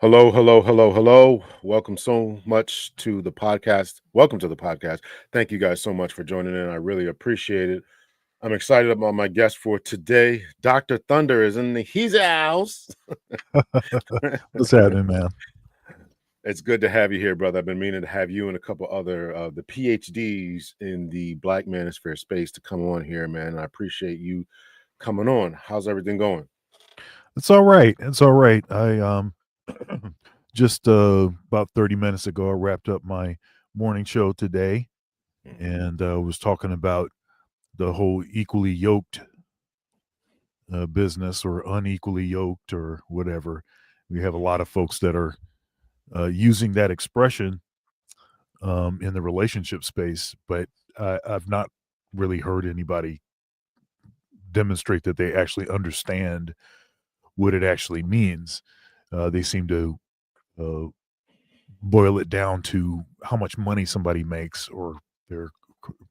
Hello, hello, hello, hello. Welcome so much to the podcast. Welcome to the podcast. Thank you guys so much for joining in. I really appreciate it. I'm excited about my guest for today. Dr. Thunder is in his house. What's happening, man? It's good to have you here, brother. I've been meaning to have you and a couple other the PhDs in the Black Manosphere space to come on here, man. I appreciate you coming on. How's everything going? It's all right. It's all right. I just about 30 minutes ago, I wrapped up my morning show today, and was talking about the whole equally yoked business, or unequally yoked, or whatever. We have a lot of folks that are using that expression in the relationship space, but I've not really heard anybody demonstrate that they actually understand what it actually means. They seem to boil it down to how much money somebody makes, or their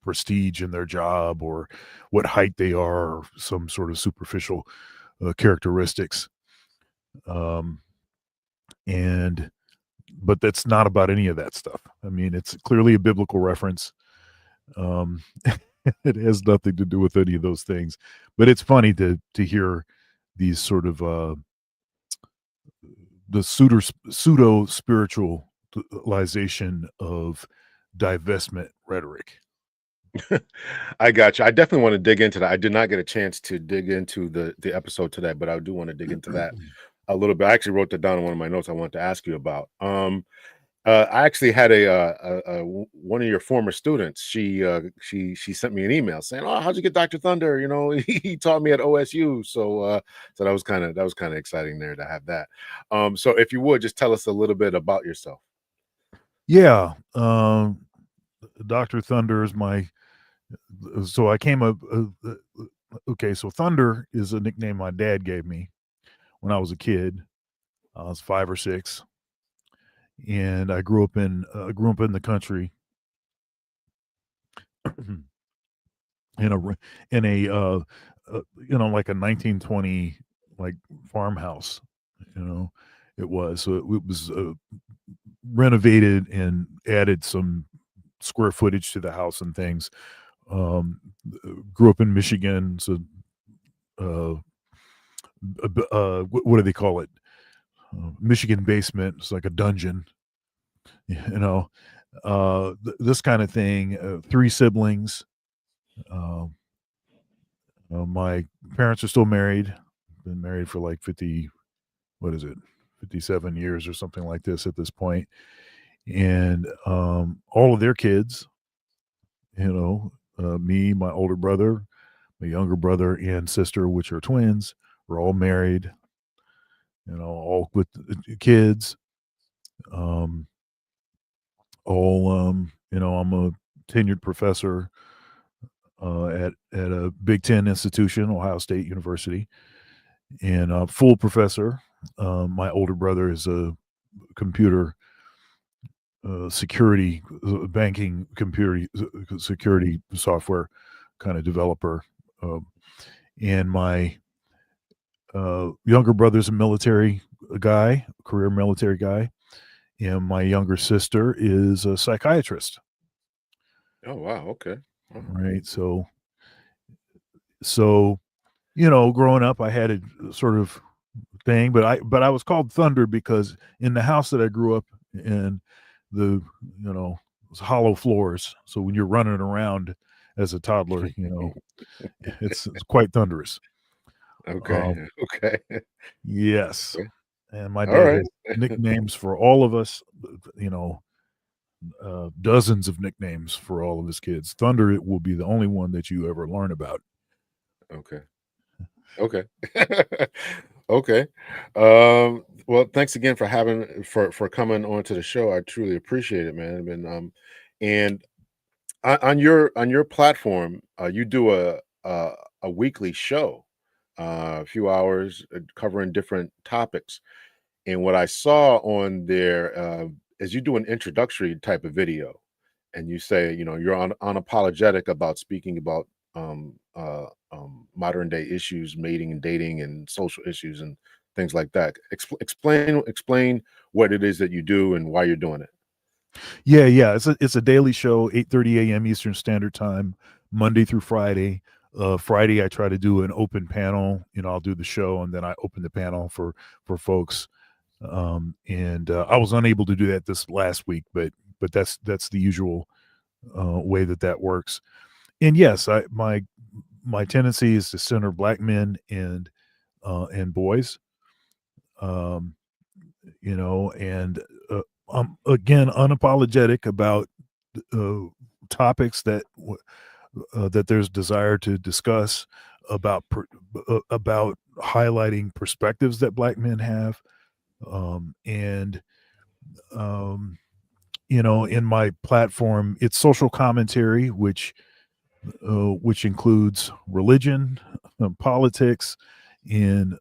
prestige in their job, or what height they are, or some sort of superficial characteristics. But that's not about any of that stuff. I mean, it's clearly a biblical reference. It has nothing to do with any of those things. But it's funny to hear these sort of the pseudo spiritualization of divestment rhetoric. I got you. I definitely want to dig into that. I did not get a chance to dig into the episode today, but I do want to dig into that a little bit. I actually wrote that down in one of my notes I wanted to ask you about. I actually had a one of your former students. She sent me an email saying, "Oh, how'd you get Dr. Thunder? You know, he taught me at OSU." So that was kind of exciting there to have that. So if you would just tell us a little bit about yourself. Yeah, Dr. Thunder is my. So I came up. Okay, so Thunder is a nickname my dad gave me when I was a kid. I was 5 or 6. And I grew up in the country, in a like a 1920 like farmhouse. It was, so it was renovated and added some square footage to the house and things. Grew up in Michigan, so what do they call it? Michigan basement. It's like a dungeon, this kind of thing. 3 siblings. My parents are still married. Been married for like 57 years or something like this at this point. And all of their kids, me, my older brother, my younger brother and sister, which are twins, are all married, all with kids. I'm a tenured professor at a Big Ten institution, Ohio State University, and a full professor. My older brother is a computer security, banking computer security software kind of developer, and my younger brother's a military guy, career military guy, and my younger sister is a psychiatrist. Oh wow, okay. Right. So, So, growing up, I had a sort of thing, but I was called Thunder because in the house that I grew up in, the you know it was hollow floors. So when you're running around as a toddler, it's quite thunderous. Okay. Um, Okay. yes, Okay. and my All dad right. has nicknames for all of us. You know, dozens of nicknames for all of his kids. Thunder it will be the only one that you ever learn about. Okay. Okay. Okay. Well, thanks again for for coming on to the show. I truly appreciate it, man. And on your platform, you do a weekly show, a few hours covering different topics. And what I saw on there is you do an introductory type of video, and you say, you're unapologetic about speaking about modern day issues, mating and dating, and social issues, and things like that. Explain what it is that you do and why you're doing it. Yeah, yeah. It's a daily show, 8:30 a.m. Eastern Standard Time, Monday through Friday. Friday, I try to do an open panel. I'll do the show and then I open the panel for folks. And I was unable to do that this last week, but that's the usual way that works. And yes, my tendency is to center black men and boys. Um, and I'm again unapologetic about uh, topics that there's desire to discuss about highlighting perspectives that black men have, and um, in my platform, it's social commentary, which includes religion, politics, and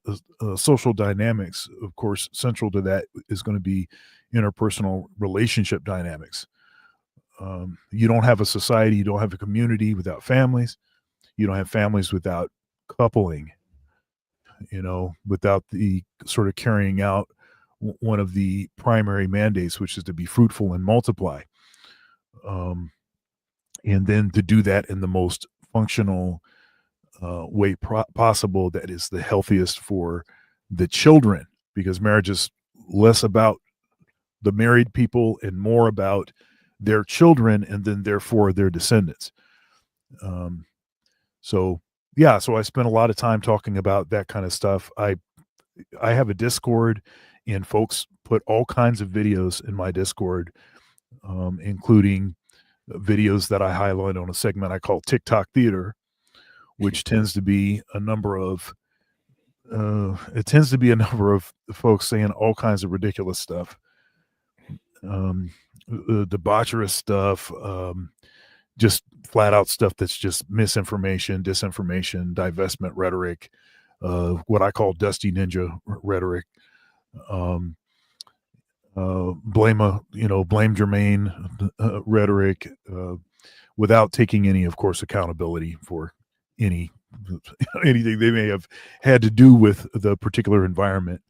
social dynamics. Of course, central to that is going to be interpersonal relationship dynamics. You don't have a society, you don't have a community without families. You don't have families without coupling, without the sort of carrying out one of the primary mandates, which is to be fruitful and multiply. Um, and then to do that in the most functional way possible that is the healthiest for the children, because marriage is less about the married people and more about their children and then therefore their descendants. Um, so yeah, so I spent a lot of time talking about that kind of stuff. I have a Discord, and folks put all kinds of videos in my Discord, including videos that I highlight on a segment I call TikTok Theater, which tends to be a number of folks saying all kinds of ridiculous stuff, um, debaucherous stuff, just flat out stuff that's just misinformation, disinformation, divestment rhetoric, what I call dusty ninja rhetoric. Um, blame Jermaine rhetoric, without taking any, of course, accountability for any anything they may have had to do with the particular environment.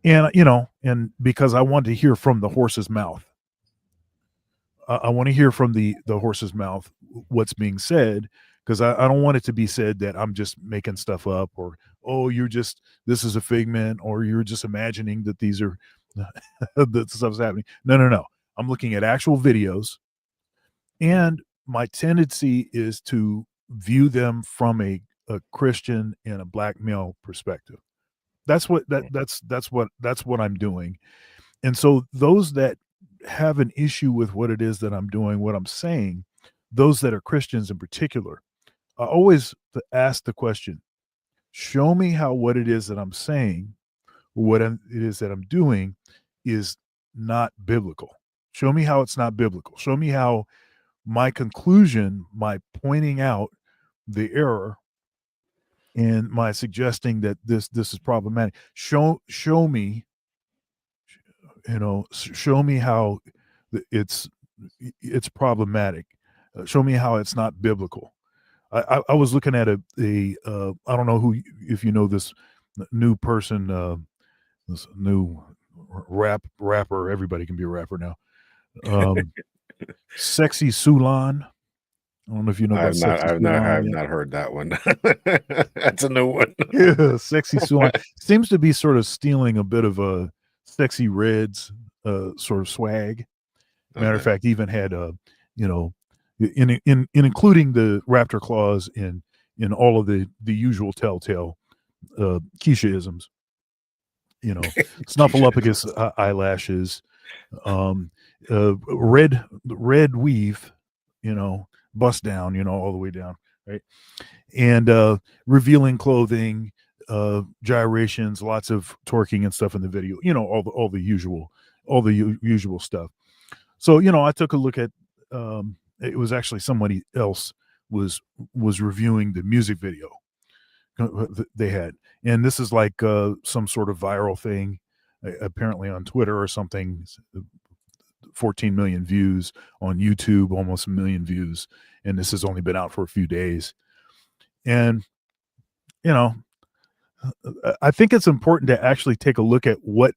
And because I want to hear from the horse's mouth, I want to hear from the horse's mouth what's being said, because I don't want it to be said that I'm just making stuff up, or oh, this is a figment, or you're just imagining that these are that stuff's happening. No, no, no. I'm looking at actual videos, and my tendency is to view them from a Christian and a black male perspective. That's what I'm doing. And so those that have an issue with what it is that I'm doing, what I'm saying, those that are Christians in particular, I always ask the question, show me how what it is that I'm saying, or it is that I'm doing is not biblical. Show me how it's not biblical. Show me how my conclusion, my pointing out the error and my suggesting that this is problematic. Show me, show me how it's it's problematic. Show me how it's not biblical. I was looking at a I don't know who, if you know this new person, this new rapper. Everybody can be a rapper now. Um, Sexy Sulan. I don't know if you know I have about not, I Sexy have not, I Suan have yet. not heard that one. That's a new one. Yeah, Sexy Suan seems to be sort of stealing a bit of a Sexy Red's sort of swag. Matter of Okay. fact, even had you know, in including the raptor claws in all of the usual telltale Keisha-isms. You know, Keisha. Snuffleupagus eyelashes, um, red weave, you know, bust down, you know, all the way down, right? And revealing clothing, gyrations, lots of twerking and stuff in the video. You know, all the usual, usual stuff. So you know, I took a look at. It was actually somebody else was was reviewing the music video they had, and this is like some sort of viral thing, apparently on Twitter or something. 14 million views on YouTube, almost a million views, and this has only been out for a few days. And you know, I think it's important to actually take a look at what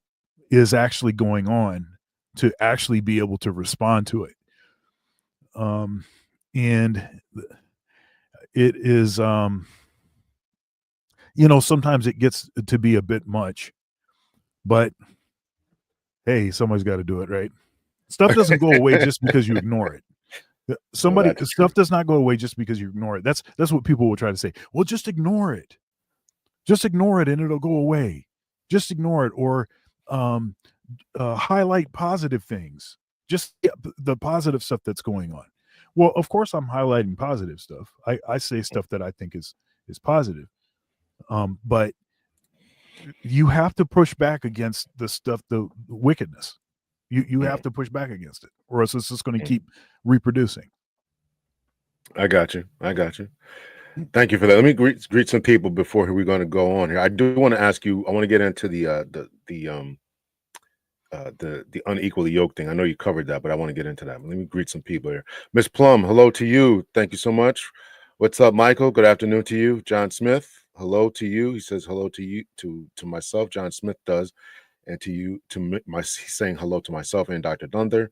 is actually going on to actually be able to respond to it. Um, and it is, you know, sometimes it gets to be a bit much, but hey, somebody's got to do it, right? Stuff doesn't go away just because you ignore it. Well, Somebody that's true. stuff does not go away just because you ignore it. That's what people will try to say. Well, just ignore it. Just ignore it and it'll go away. Just ignore it, or um, highlight positive things. Just the positive stuff that's going on. Well, of course, I'm highlighting positive stuff. I say stuff that I think is positive. But you have to push back against the stuff, the wickedness. You have Mm, to push back against it, or else it's just going to mm. keep reproducing. I got you. I got you. Thank you for that. Let me greet some people before we're going to go on here. I do want to ask you. I want to get into the unequally yoked thing. I know you covered that, but I want to get into that. Let me greet some people here. Miss Plum, hello to you. Thank you so much. What's up, Michael? Good afternoon to you. John Smith, hello to you. He says hello to you, to myself. John Smith does, and to you, he's saying hello to myself and Dr. Thunder.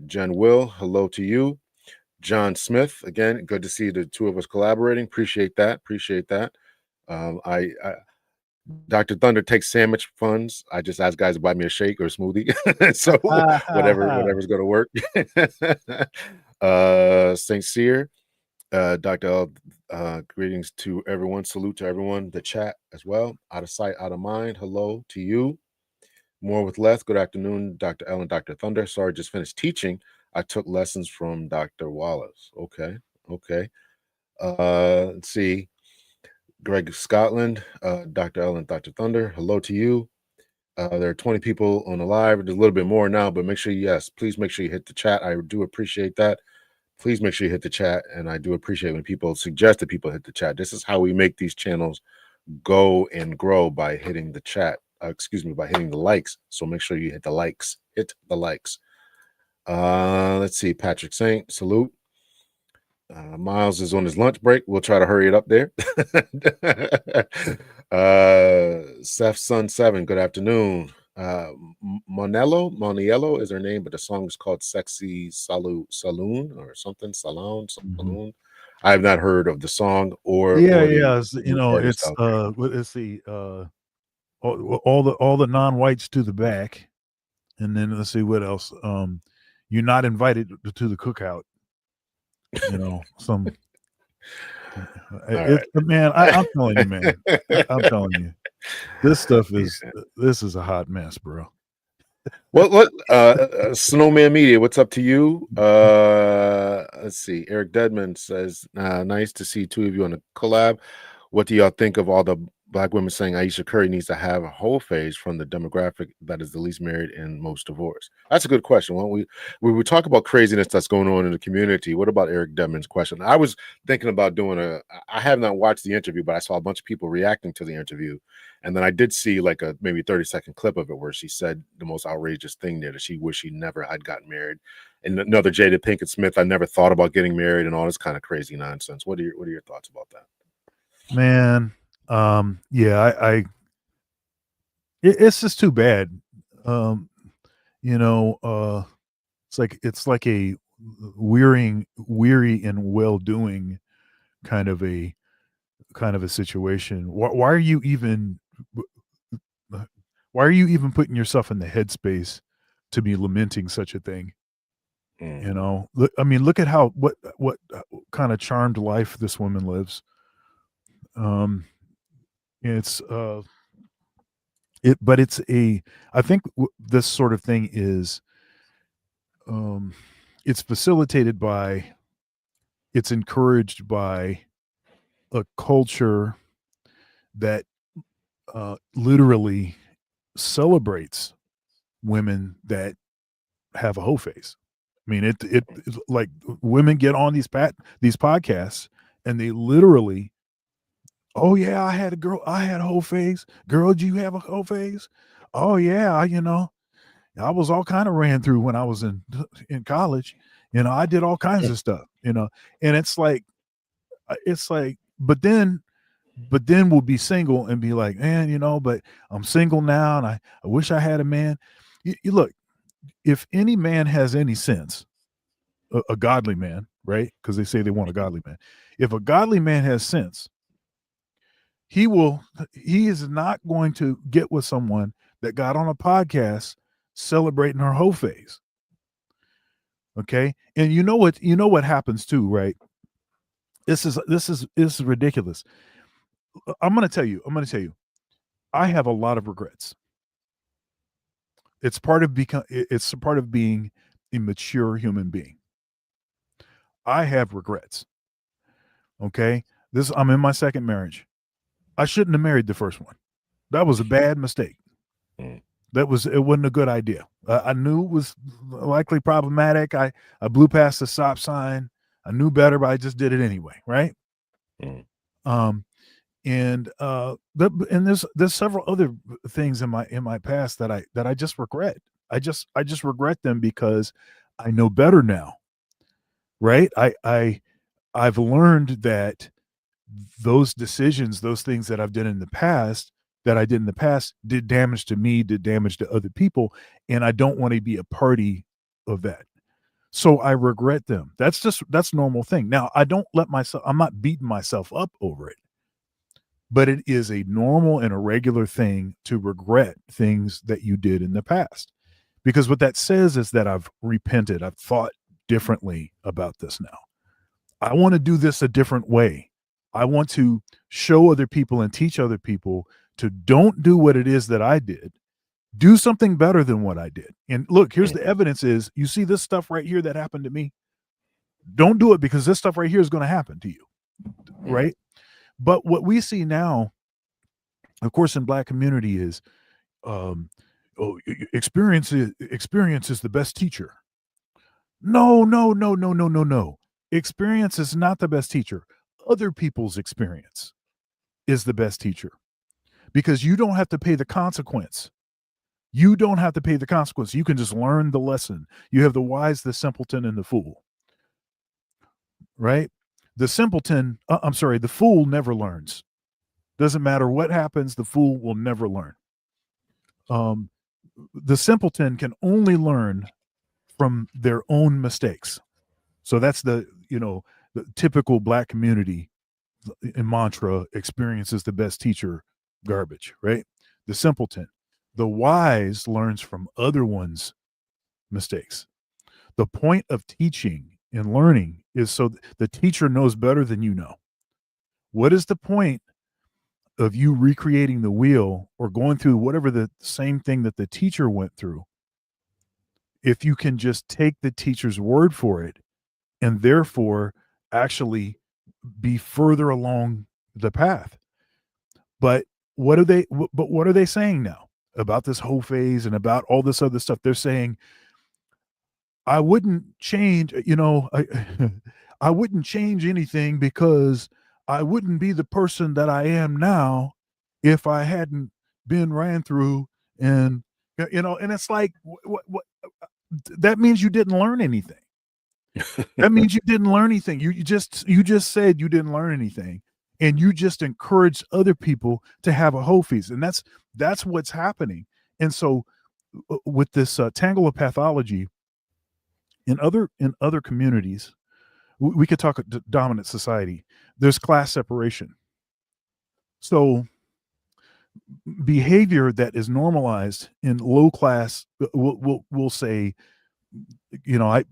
Jen Will, hello to you. John Smith, again, good to see the two of us collaborating. Appreciate that. Appreciate that. I Dr. Thunder takes sandwich funds. I just ask guys to buy me a shake or a smoothie. So whatever's gonna work. St. Cyr, Dr. L, greetings to everyone. Salute to everyone. The chat as well. Out of sight, out of mind. Hello to you. More with less. Good afternoon, Dr. L and Dr. Thunder. Sorry, just finished teaching. I took lessons from Dr. Wallace. Okay. Okay. Let's see. Greg Scotland, Dr. L and Dr. Thunder. Hello to you. There are 20 people on the live. There's a little bit more now, but make sure, yes, please make sure you hit the chat. I do appreciate that. Please make sure you hit the chat. And I do appreciate when people suggest that people hit the chat. This is how we make these channels go and grow, by hitting the chat. Excuse me, by hitting the likes. So make sure you hit the likes. Hit the likes. Let's see. Patrick Saint, salute. Miles is on his lunch break. We'll try to hurry it up there. Seth Sun 7, good afternoon. Moniello is her name, but the song is called Sexy Saloon or something. Mhm. Saloon. I have not heard of the song or Yeah, the yeah. You know, artist it's out there. let's see, all the non-whites to the back, and then let's see what else. You're not invited to the cookout. You know, some All it's right. man. I'm telling you, man. I'm telling you, this stuff is this is a hot mess, bro. What Snowman Media, what's up to you? Let's see. Eric Deadman says, nice to see two of you on a collab. What do y'all think of all the black women saying Aisha Curry needs to have a whole phase from the demographic that is the least married and most divorced? That's a good question. When we talk about craziness that's going on in the community, what about Eric Deadman's question? I was thinking about I have not watched the interview, but I saw a bunch of people reacting to the interview. And then I did see like a maybe 30-second clip of it where she said the most outrageous thing there, that she wished she never had gotten married. And another Jada Pinkett Smith, I never thought about getting married, and all this kind of crazy nonsense. What are your thoughts about that? Man, yeah, it's just too bad. Um, you know, it's like weary and well doing kind of a situation. Why are you even putting yourself in the headspace to be lamenting such a thing? You Mhm. know, I mean, look at how what kind of charmed life this woman lives. Um, it's but it's a I think this sort of thing is um, it's facilitated by it's encouraged by a culture that literally celebrates women that have a hoe face. I mean, it like women get on these podcasts and they literally, oh yeah, I had a hoe face. Girl, do you have a hoe face? Oh yeah, I was all kind of ran through when I was in college. I did all kinds of stuff. And it's like, but then we'll be single and be like, man, but I'm single now and I wish I had a man. You look, if any man has any sense, a godly man, right? Because they say they want a godly man. If a godly man has sense, he is not going to get with someone that got on a podcast celebrating her whole phase. Okay. And you know what happens too, right? This is ridiculous. I'm gonna tell you, I have a lot of regrets. It's a part of being a mature human being. I have regrets. Okay. I'm in my second marriage. I shouldn't have married the first one. That was a bad mistake. Mm. It wasn't a good idea. I knew it was likely problematic. I blew past the stop sign. I knew better, but I just did it anyway, right? Mm. Um, and there's several other things in my past that I just regret. I just regret them because I know better now, right? I've learned that those decisions, those things that I did in the past did damage to me, did damage to other people, and I don't want to be a party of that. So I regret them. That's normal thing. Now, I'm not beating myself up over it, but it is a normal and a regular thing to regret things that you did in the past. Because what that says is that I've repented. I've thought differently about this now. I want to do this a different way. I want to show other people and teach other people to don't do what it is that I did. Do something better than what I did. And look, here's the Mhm. evidence is you see this stuff right here that happened to me. Don't do it because this stuff right here is going to happen to you, Mm. right? But what we see now, of course, in black community is um experience is the best teacher. No, no, no, no, no, no, no. Experience is not the best teacher. Other people's experience is the best teacher because you don't have to pay the consequence. You don't have to pay the consequence. You can just learn the lesson. You have the wise, the simpleton, and the fool, right? The fool never learns. Doesn't matter what happens, the fool will never learn. Um, the simpleton can only learn from their own mistakes. So that's the typical black community in mantra experience is the best teacher garbage, right? The simpleton. The wise learns from other one's mistakes. The point of teaching and learning is so the teacher knows better than you know. What is the point of you recreating the wheel or going through whatever the same thing that the teacher went through if you can just take the teacher's word for it and therefore actually be further along the path? But what are they saying now about this whole phase and about all this other stuff? They're saying I wouldn't change, I wouldn't change anything because I wouldn't be the person that I am now if I hadn't been ran through and and it's like what that means you didn't learn anything. That means you didn't learn anything. You just said you didn't learn anything, and you just encouraged other people to have a whole feast, and that's what's happening. And so, with this tangle of pathology, In other communities, we could talk dominant society. There's class separation. So behavior that is normalized in low class, we'll say, you know, I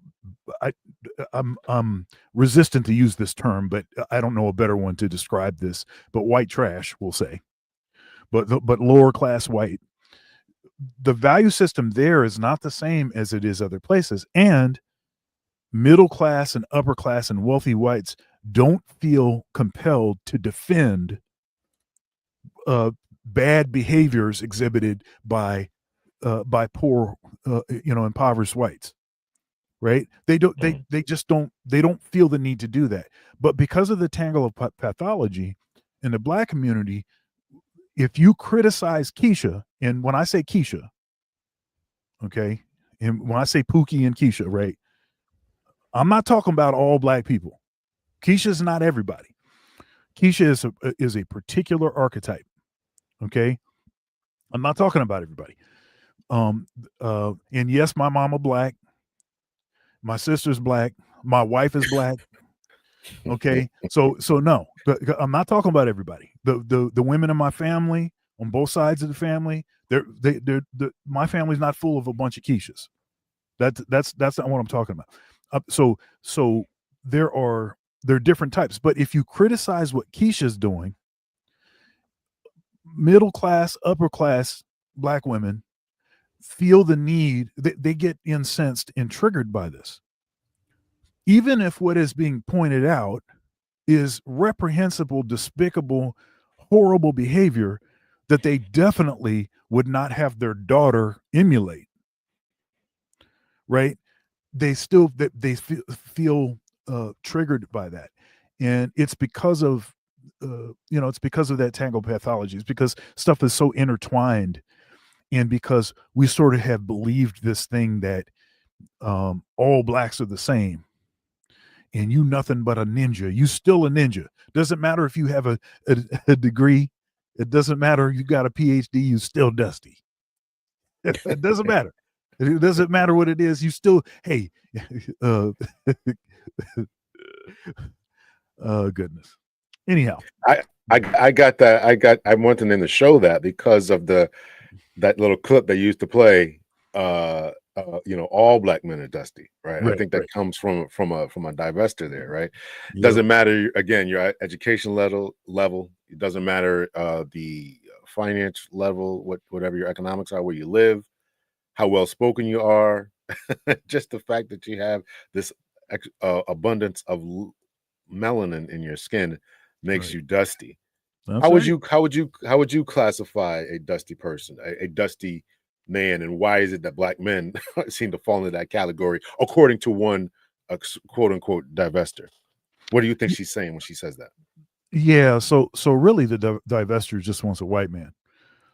I'm resistant to use this term, but I don't know a better one to describe this. But white trash, we'll say, but lower class white. The value system there is not the same as it is other places, and middle class and upper class and wealthy whites don't feel compelled to defend uh, bad behaviors exhibited by poor, impoverished whites. Right? Mm. They just don't. They don't feel the need to do that. But because of the tangle of pathology in the black community, if you criticize Keisha, and when I say Keisha, okay, and when I say Pookie and Keisha, right, I'm not talking about all black people. Keisha's not everybody. Keisha is a particular archetype. Okay, I'm not talking about everybody. And yes, my mama black, my sister's black, my wife is black. Okay, so no, I'm not talking about everybody. The women in my family on both sides of the family, my family's not full of a bunch of Keishas. That's not what I'm talking about. So there are different types, but if you criticize what Keisha's doing, middle class, upper class black women feel the need. They get incensed and triggered by this, even if what is being pointed out is reprehensible, despicable, horrible behavior that they definitely would not have their daughter emulate. Right? They feel triggered by that, and it's because of it's because of that tangle pathology. It's because stuff is so intertwined, and because we sort of have believed this thing that all blacks are the same, and you nothing but a ninja. You still a ninja. Doesn't matter if you have a degree. It doesn't matter you got a PhD. You still dusty. It doesn't matter. It doesn't matter what it is. You still hey. Uh, goodness. Anyhow, I I got that. I wanted them to show that because of that little clip they used to play. All black men are dusty, right? I right, think that right, comes from a divester there, right? yep, Doesn't matter again your education level. It doesn't matter the finance level, whatever your economics are, where you live, how well spoken you are. Just the fact that you have this abundance of melanin in your skin makes right. you dusty. That's How would right. you how would you classify a dusty person, a dusty man, and why is it that black men seem to fall into that category, according to one quote unquote divester? What do you think Y- she's saying when she says that? Yeah. So really, the divester just wants a white man.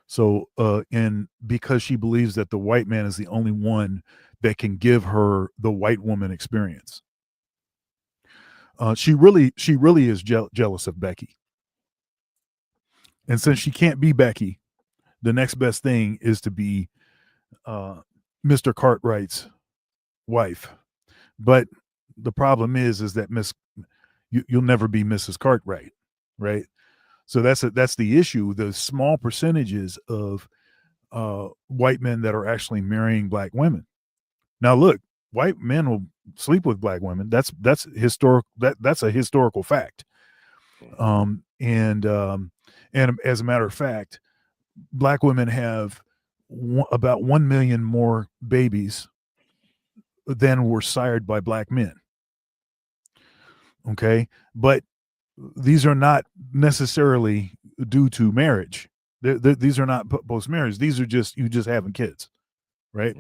So and because she believes that the white man is the only one that can give her the white woman experience. She really is jealous of Becky, and since she can't be Becky, the next best thing is to be uh, Mr. Cartwright's wife. But the problem is that you'll never be Mrs. Cartwright, right? So that's the issue. The small percentages of white men that are actually marrying black women. Now, look, white men will sleep with black women. That's historic. That's a historical fact. Mhm. And as a matter of fact, black women have about 1 million more babies than were sired by black men. Okay, but these are not necessarily due to marriage. These are not post marriage. These are just you just having kids, right?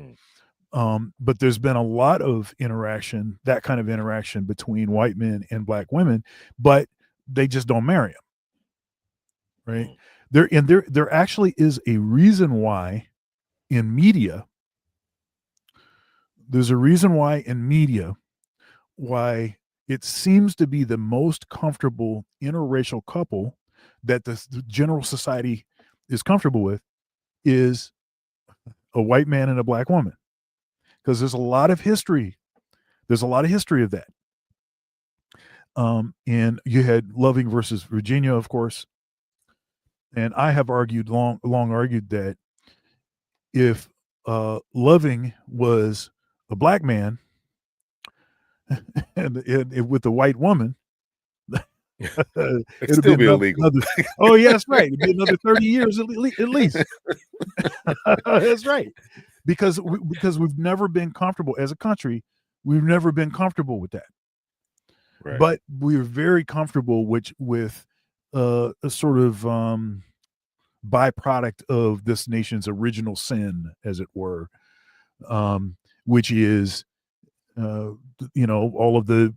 Mm. But there's been a lot of interaction, that kind of interaction between white men and black women, but they just don't marry them, right? Mm. There actually is a reason why in media. There's a reason why in media why it seems to be the most comfortable interracial couple that the general society is comfortable with is a white man and a black woman, because there's a lot of history There's a lot of history of that. And you had Loving versus Virginia, of course. And I have argued long argued that if Loving was a black man and with a white woman, It'd it'd be still be illegal. another. Oh, yeah, that's right. It'd be another 30 years at least. That's right. Because we've never been comfortable as a country. We've never been comfortable with that. Right. But we're very comfortable with a sort of byproduct of this nation's original sin, as it were, which is, all of the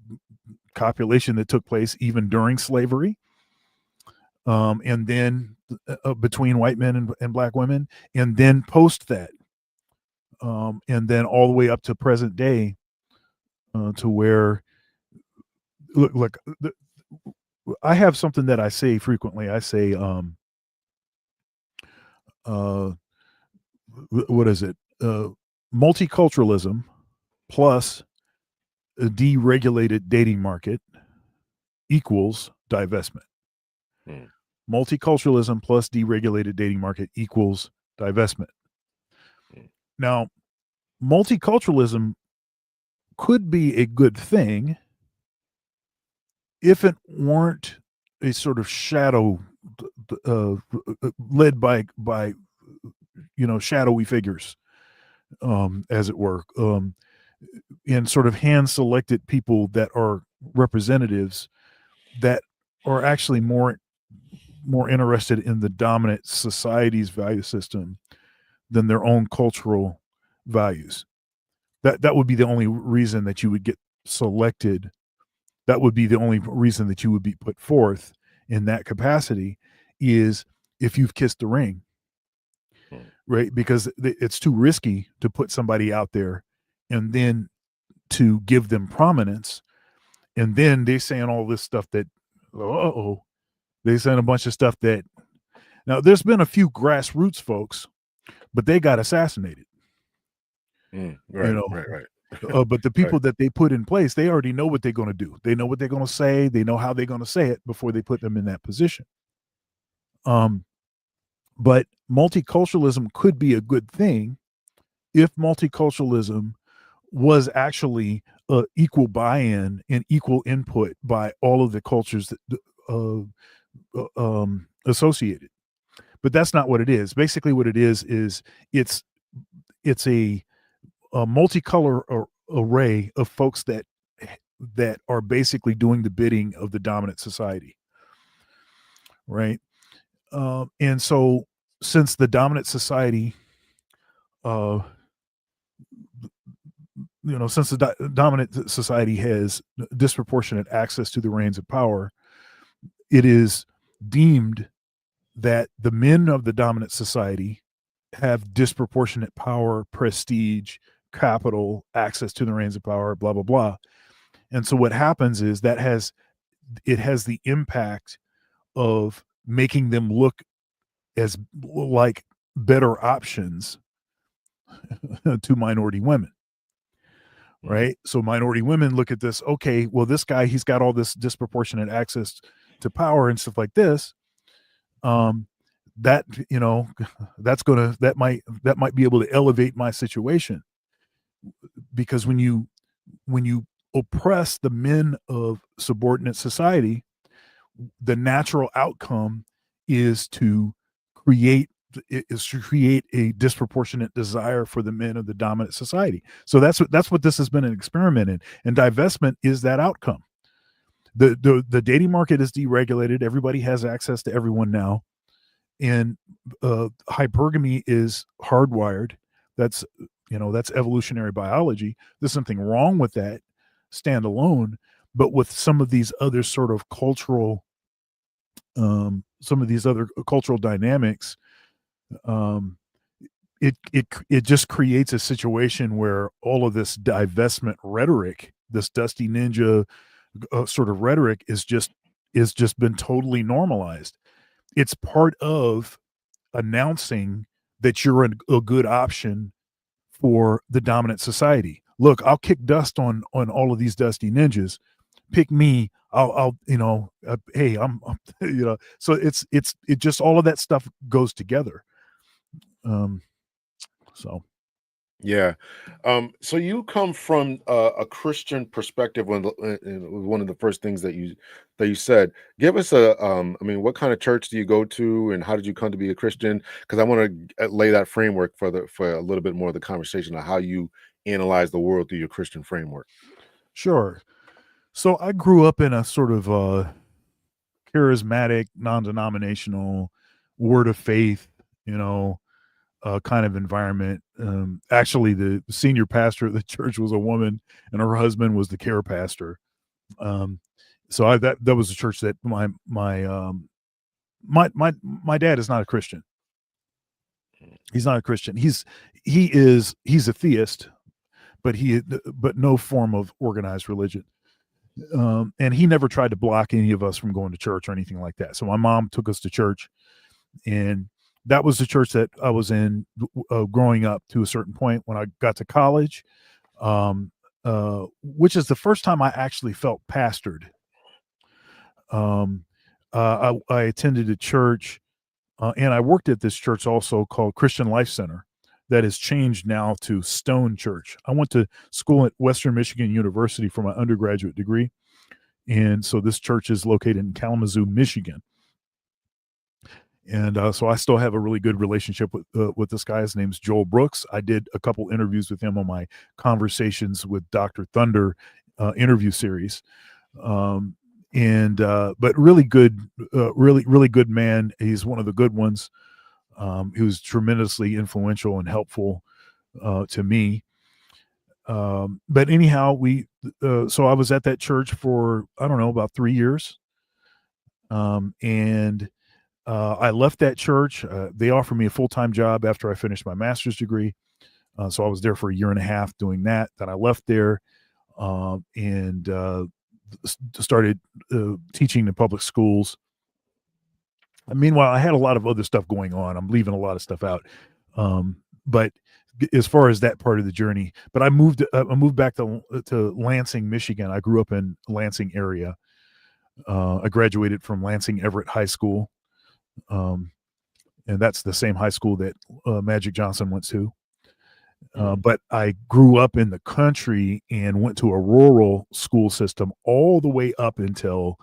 copulation that took place even during slavery, and then between white men and black women, and then post that, and then all the way up to present day, to where, look, I have something that I say frequently. I say, what is it? Multiculturalism plus a deregulated dating market equals divestment. Hmm. Multiculturalism plus deregulated dating market equals divestment. Hmm. Now, multiculturalism could be a good thing if it weren't a sort of shadow, led by shadowy figures, as it were, and sort of hand selected people that are representatives that are actually more interested in the dominant society's value system than their own cultural values. That would be the only reason that you would get selected. That would be the only reason that you would be put forth in that capacity, is if you've kissed the ring, right? Because it's too risky to put somebody out there and then to give them prominence, and then they saying all this stuff that, they saying a bunch of stuff that, now there's been a few grassroots folks, but they got assassinated. Right, right. But the people that they put in place, they already know what they're going to do. They know what they're going to say. They know how they're going to say it before they put them in that position. But multiculturalism could be a good thing if multiculturalism was actually equal buy-in and equal input by all of the cultures that associated. But that's not what it is. Basically, what it is it's a multicolor array of folks that are basically doing the bidding of the dominant society, right? And so, since the dominant society, since the dominant society has disproportionate access to the reins of power, it is deemed that the men of the dominant society have disproportionate power, prestige, capital, access to the reins of power, blah, blah, blah. And so what happens is that it has the impact of making them look as like better options to minority women. Right. So minority women look at this, okay, well, this guy, he's got all this disproportionate access to power and stuff like this. That, that might be able to elevate my situation, because when you oppress the men of subordinate society, the natural outcome is to create a disproportionate desire for the men of the dominant society. So that's what this has been an experiment in, and divestment is that outcome. The dating market is deregulated. Everybody has access to everyone now, and hypergamy is hardwired. That's evolutionary biology. There's something wrong with that standalone, but with some of these other sort of cultural, dynamics, it just creates a situation where all of this divestment rhetoric, this dusty ninja sort of rhetoric, is just been totally normalized. It's part of announcing that you're a good option for the dominant society. look, I'll kick dust on all of these dusty ninjas. Pick me. I'll hey, So it just all of that stuff goes together. Um, so Yeah. So you come from a Christian perspective when it was one of the first things that you said. Give us I mean, what kind of church do you go to and how did you come to be a Christian? Because I want to lay that framework for a little bit more of the conversation of how you analyze the world through your Christian framework. sure. So I grew up in a sort of charismatic, non-denominational, word of faith, you know, kind of environment. Actually, the senior pastor of the church was a woman, and her husband was the care pastor. Um, so that was a church that my dad is not a Christian. He's not a Christian. He's a theist, but no form of organized religion. And he never tried to block any of us from going to church or anything like that. So my mom took us to church, and that was the church that I was in growing up to a certain point. When I got to college, um, which is the first time I actually felt pastored. Um, I attended a church, and I worked at this church also called Christian Life Center, that has changed now to Stone Church. I went to school at Western Michigan University for my undergraduate degree, and so this church is located in Kalamazoo, Michigan. And so I still have a really good relationship with this guy. His name's Joel Brooks. I did a couple interviews with him on my Conversations with Dr. Thunder interview series. Um, and but really good, really good man. He's one of the good ones. He was tremendously influential and helpful to me. But anyhow, so I was at that church for, I don't know, about 3 years. And I left that church. They offered me a full-time job after I finished my master's degree. So I was there for a year and a half doing that. Then I left there and started teaching in public schools. And meanwhile, I had a lot of other stuff going on. I'm leaving a lot of stuff out. But as far as that part of the journey, but I moved back to Lansing, Michigan. I grew up in Lansing area. I graduated from Lansing Everett High School. Um, and that's the same high school that Magic Johnson went to. But I grew up in the country and went to a rural school system all the way up until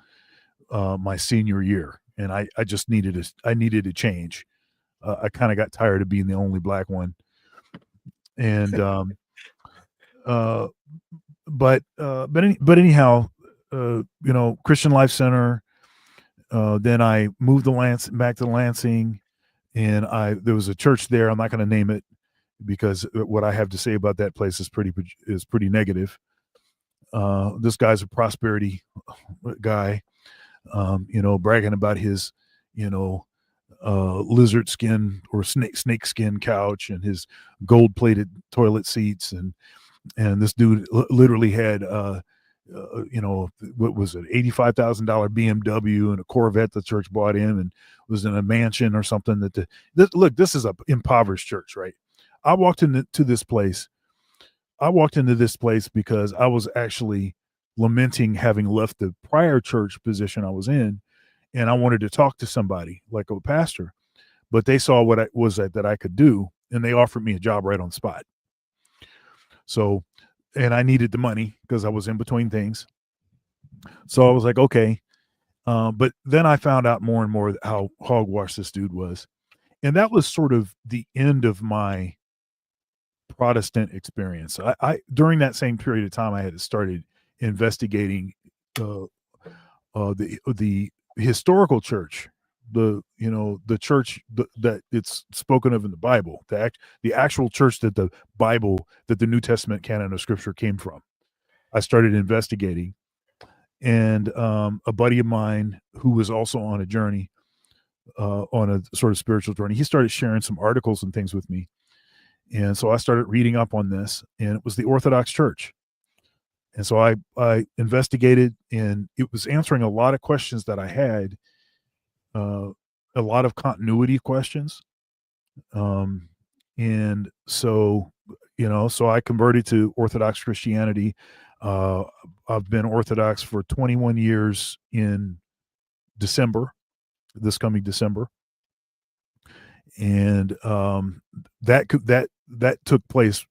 my senior year, and I just needed a change. I kind of got tired of being the only black one, and uh, but anyhow, Christian Life Center. Then I moved back to Lansing, and there was a church there. I'm not going to name it because what I have to say about that place is pretty negative. This guy's a prosperity guy, bragging about his, you know, lizard skin or snake skin couch and his gold plated toilet seats, and this dude literally had what was it, $85,000 BMW and a Corvette the church bought him, and was in a mansion or something. Look, this is a impoverished church, right? I walked into this place. I walked into this place because I was actually lamenting having left the prior church position I was in, and I wanted to talk to somebody like a pastor. But they saw what I was that I could do, and they offered me a job right on the spot. So, and I needed the money because I was in between things. So I was like, okay. But then I found out more and more how hogwash this dude was, and that was sort of the end of my Protestant experience. I during that same period of time, I had started investigating uh, the historical church, the church that it's spoken of in the Bible, the actual church that the New Testament canon of Scripture came from. I started investigating, and a buddy of mine who was also on a journey, on a sort of spiritual journey, he started sharing some articles and things with me. And so I started reading up on this, and it was the Orthodox Church. And so I investigated, and it was answering a lot of questions that I had, uh, a lot of continuity questions. And so, So I converted to Orthodox Christianity. Uh, I've been Orthodox for 21 years in December, this coming December, and that took place,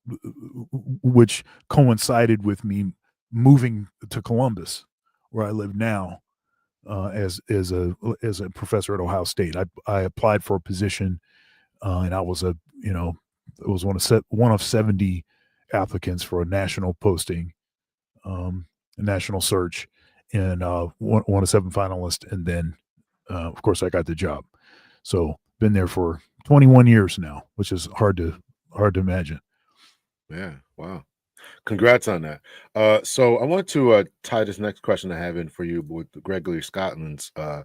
which coincided with me moving to Columbus, where I live now, as a professor at Ohio State. I applied for a position, and I was it was one of 70 applicants for a national posting, a national search, and one of seven finalists, and then of course I got the job. So been there for 21 years now, which is hard to imagine. Yeah. Wow. Congrats on that. So I want to tie this next question I have in for you with Gregory Scotland's uh,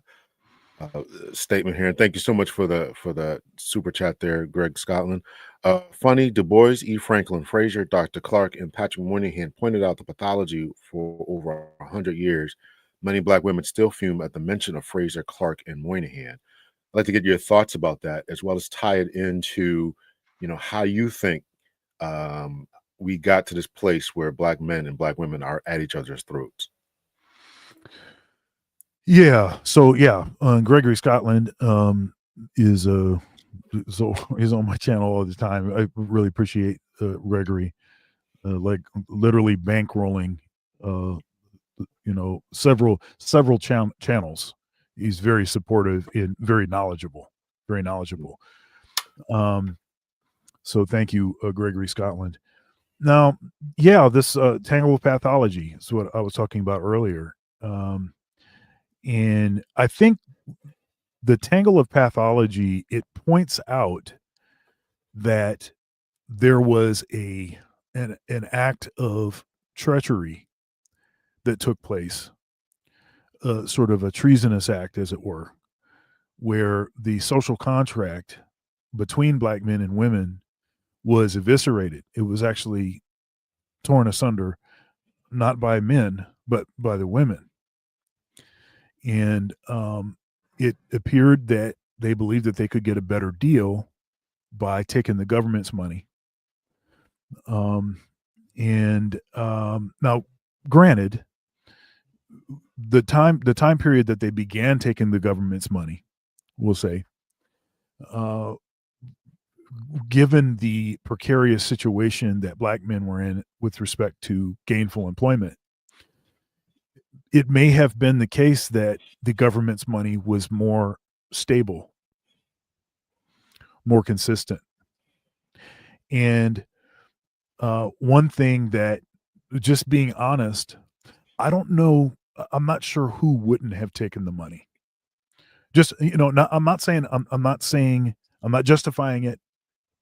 statement here, and thank you so much for the super chat there, Greg Scotland. Funny, Du Bois, E. Franklin Frazier, Dr. Clark, and Patrick Moynihan pointed out the pathology for over 100 years. Many Black women still fume at the mention of Fraser, Clark, and Moynihan. I'd like to get your thoughts about that, as well as tie it into, how you think um, we got to this place where Black men and Black women are at each other's throats. Yeah. So yeah, Gregory Scotland is so he's on my channel all the time. I really appreciate Gregory, like literally bankrolling, uh, several channels. He's very supportive and very knowledgeable, very knowledgeable. Um, so thank you, Gregory Scotland. Now, yeah, this tangle of pathology is what I was talking about earlier. And I think the tangle of pathology, it points out that there was an act of treachery that took place, sort of a treasonous act, as it were, where the social contract between Black men and women was eviscerated. It was actually torn asunder, not by men, but by the women. And it appeared that they believed that they could get a better deal by taking the government's money. Now, granted, the time period that they began taking the government's money, we'll say, uh, given the precarious situation that Black men were in with respect to gainful employment, it may have been the case that the government's money was more stable, more consistent. And one thing that, just being honest, I don't know. I'm not sure who wouldn't have taken the money. Just I'm not saying I'm not saying I'm not justifying it.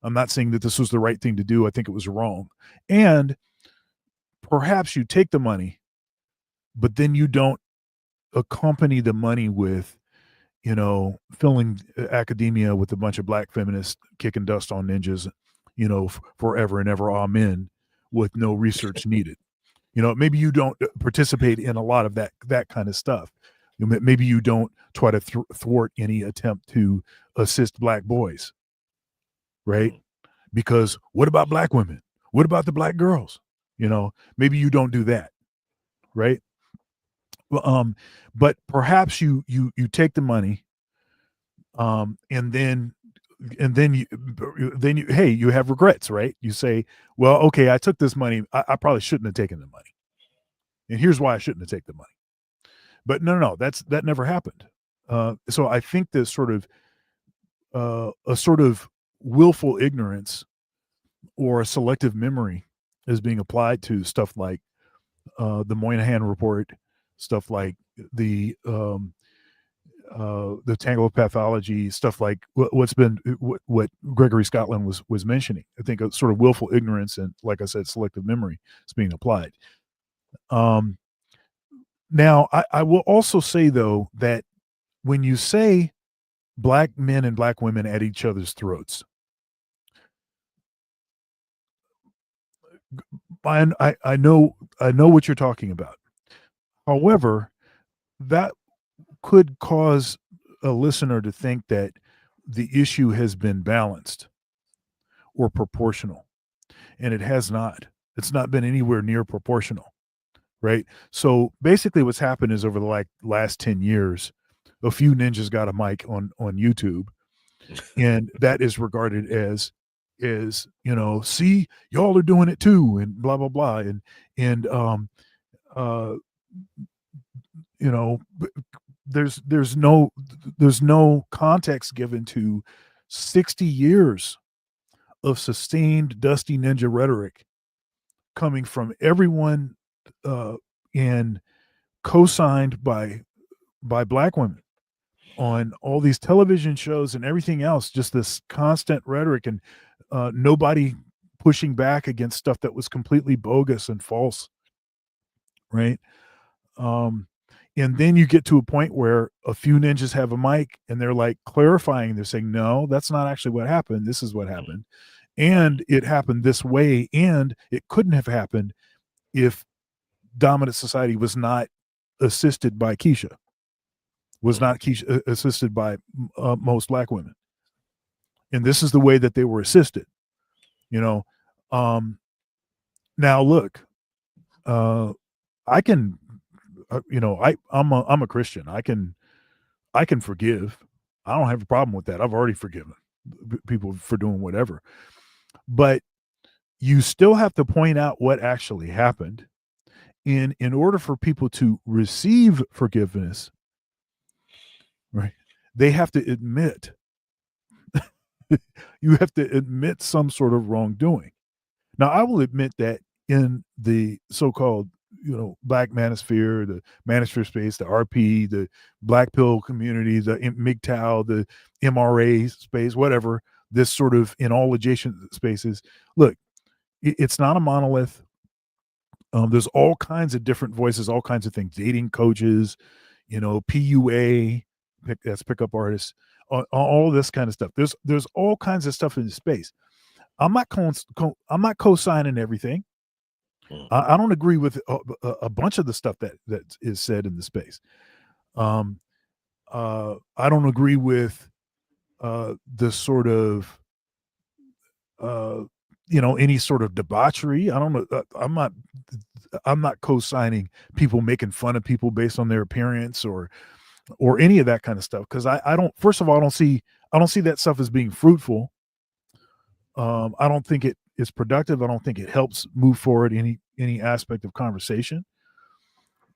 I'm not saying that this was the right thing to do. I think it was wrong. And perhaps you take the money, but then you don't accompany the money with, filling academia with a bunch of Black feminists kicking dust on ninjas, forever and ever, amen, with no research needed. Maybe you don't participate in a lot of that kind of stuff. Maybe you don't try to thwart any attempt to assist Black boys, right? Because what about Black women? What about the Black girls? Maybe you don't do that, right? Well, but perhaps you take the money, and then you hey, you have regrets, right? You say, well, okay, I took this money. I probably shouldn't have taken the money, and here's why I shouldn't have taken the money. But no, that never happened. So I think this sort of a sort of willful ignorance or a selective memory is being applied to stuff like the Moynihan report, stuff like the tangle of pathology, stuff like what Gregory Scotland was mentioning. I think a sort of willful ignorance and, like I said, selective memory is being applied. Now, I will also say, though, that when you say Black men and Black women at each other's throats, I know what you're talking about. However, that could cause a listener to think that the issue has been balanced or proportional. and it has not. It's not been anywhere near proportional, right? So basically, what's happened is over the last 10 years, a few ninjas got a mic on YouTube, and that is regarded as see, y'all are doing it too, and blah blah blah, and uh you know there's no context given to 60 years of sustained dusty ninja rhetoric coming from everyone, uh and co-signed by black women on all these television shows and everything else, just this constant rhetoric, and nobody pushing back against stuff that was completely bogus and false, right? Um, and then you get to a point where a few ninjas have a mic and they're like clarifying. They're saying, no, that's not actually what happened. This is what happened. And it happened this way. And it couldn't have happened if dominant society was not assisted by Keisha, was not Keisha, assisted by most black women. And this is the way that they were assisted, you know. Um, now, look, I can, I'm a Christian. I can forgive. I don't have a problem with that. I've already forgiven people for doing whatever. But you still have to point out what actually happened. In order for people to receive forgiveness, right, they have to admit you have to admit some sort of wrongdoing. Now, I will admit that in the so-called, black manosphere, the manosphere space, the RP, the black pill community, the MGTOW, the MRA space, whatever, this sort of in all adjacent spaces. Look, it's not a monolith. There's all kinds of different voices, all kinds of things, dating coaches, PUA, that's pickup artists, all this kind of stuff. There's all kinds of stuff in the space. I'm not co-signing everything. I don't agree with a bunch of the stuff that is said in the space. I don't agree with the sort of any sort of debauchery. I don't know. I'm not co-signing people making fun of people based on their appearance or any of that kind of stuff, because I don't. First of all, I don't see that stuff as being fruitful. I don't think it is productive. I don't think it helps move forward any aspect of conversation.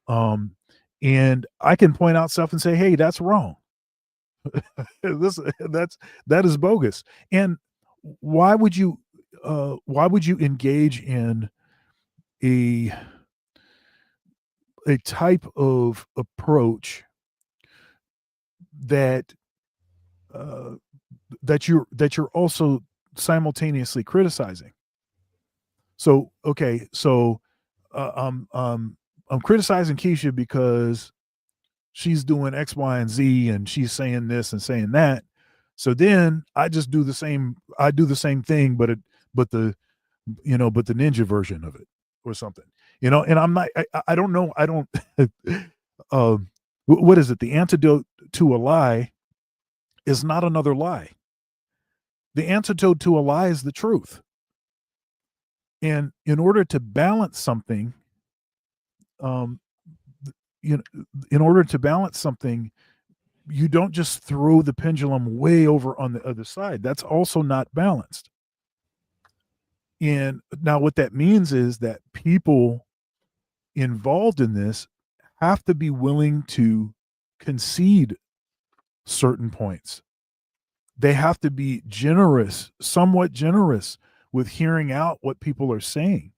Um, and I can point out stuff and say, "Hey, that's wrong. that is bogus." And why would you engage in a type of approach that uh, you're also simultaneously criticizing? So okay, so I'm criticizing Keisha because she's doing X, Y, and Z, and she's saying this and saying that. So then I just do the same. I do the same thing, but the ninja version of it or something. And I'm not. I don't know. I don't. What is it? The antidote to a lie is not another lie. The antidote to a lie is the truth. And in order to balance something, um, in order to balance something, you don't just throw the pendulum way over on the other side. That's also not balanced. And now what that means is that people involved in this have to be willing to concede certain points. They have to be generous, somewhat generous, with hearing out what people are saying.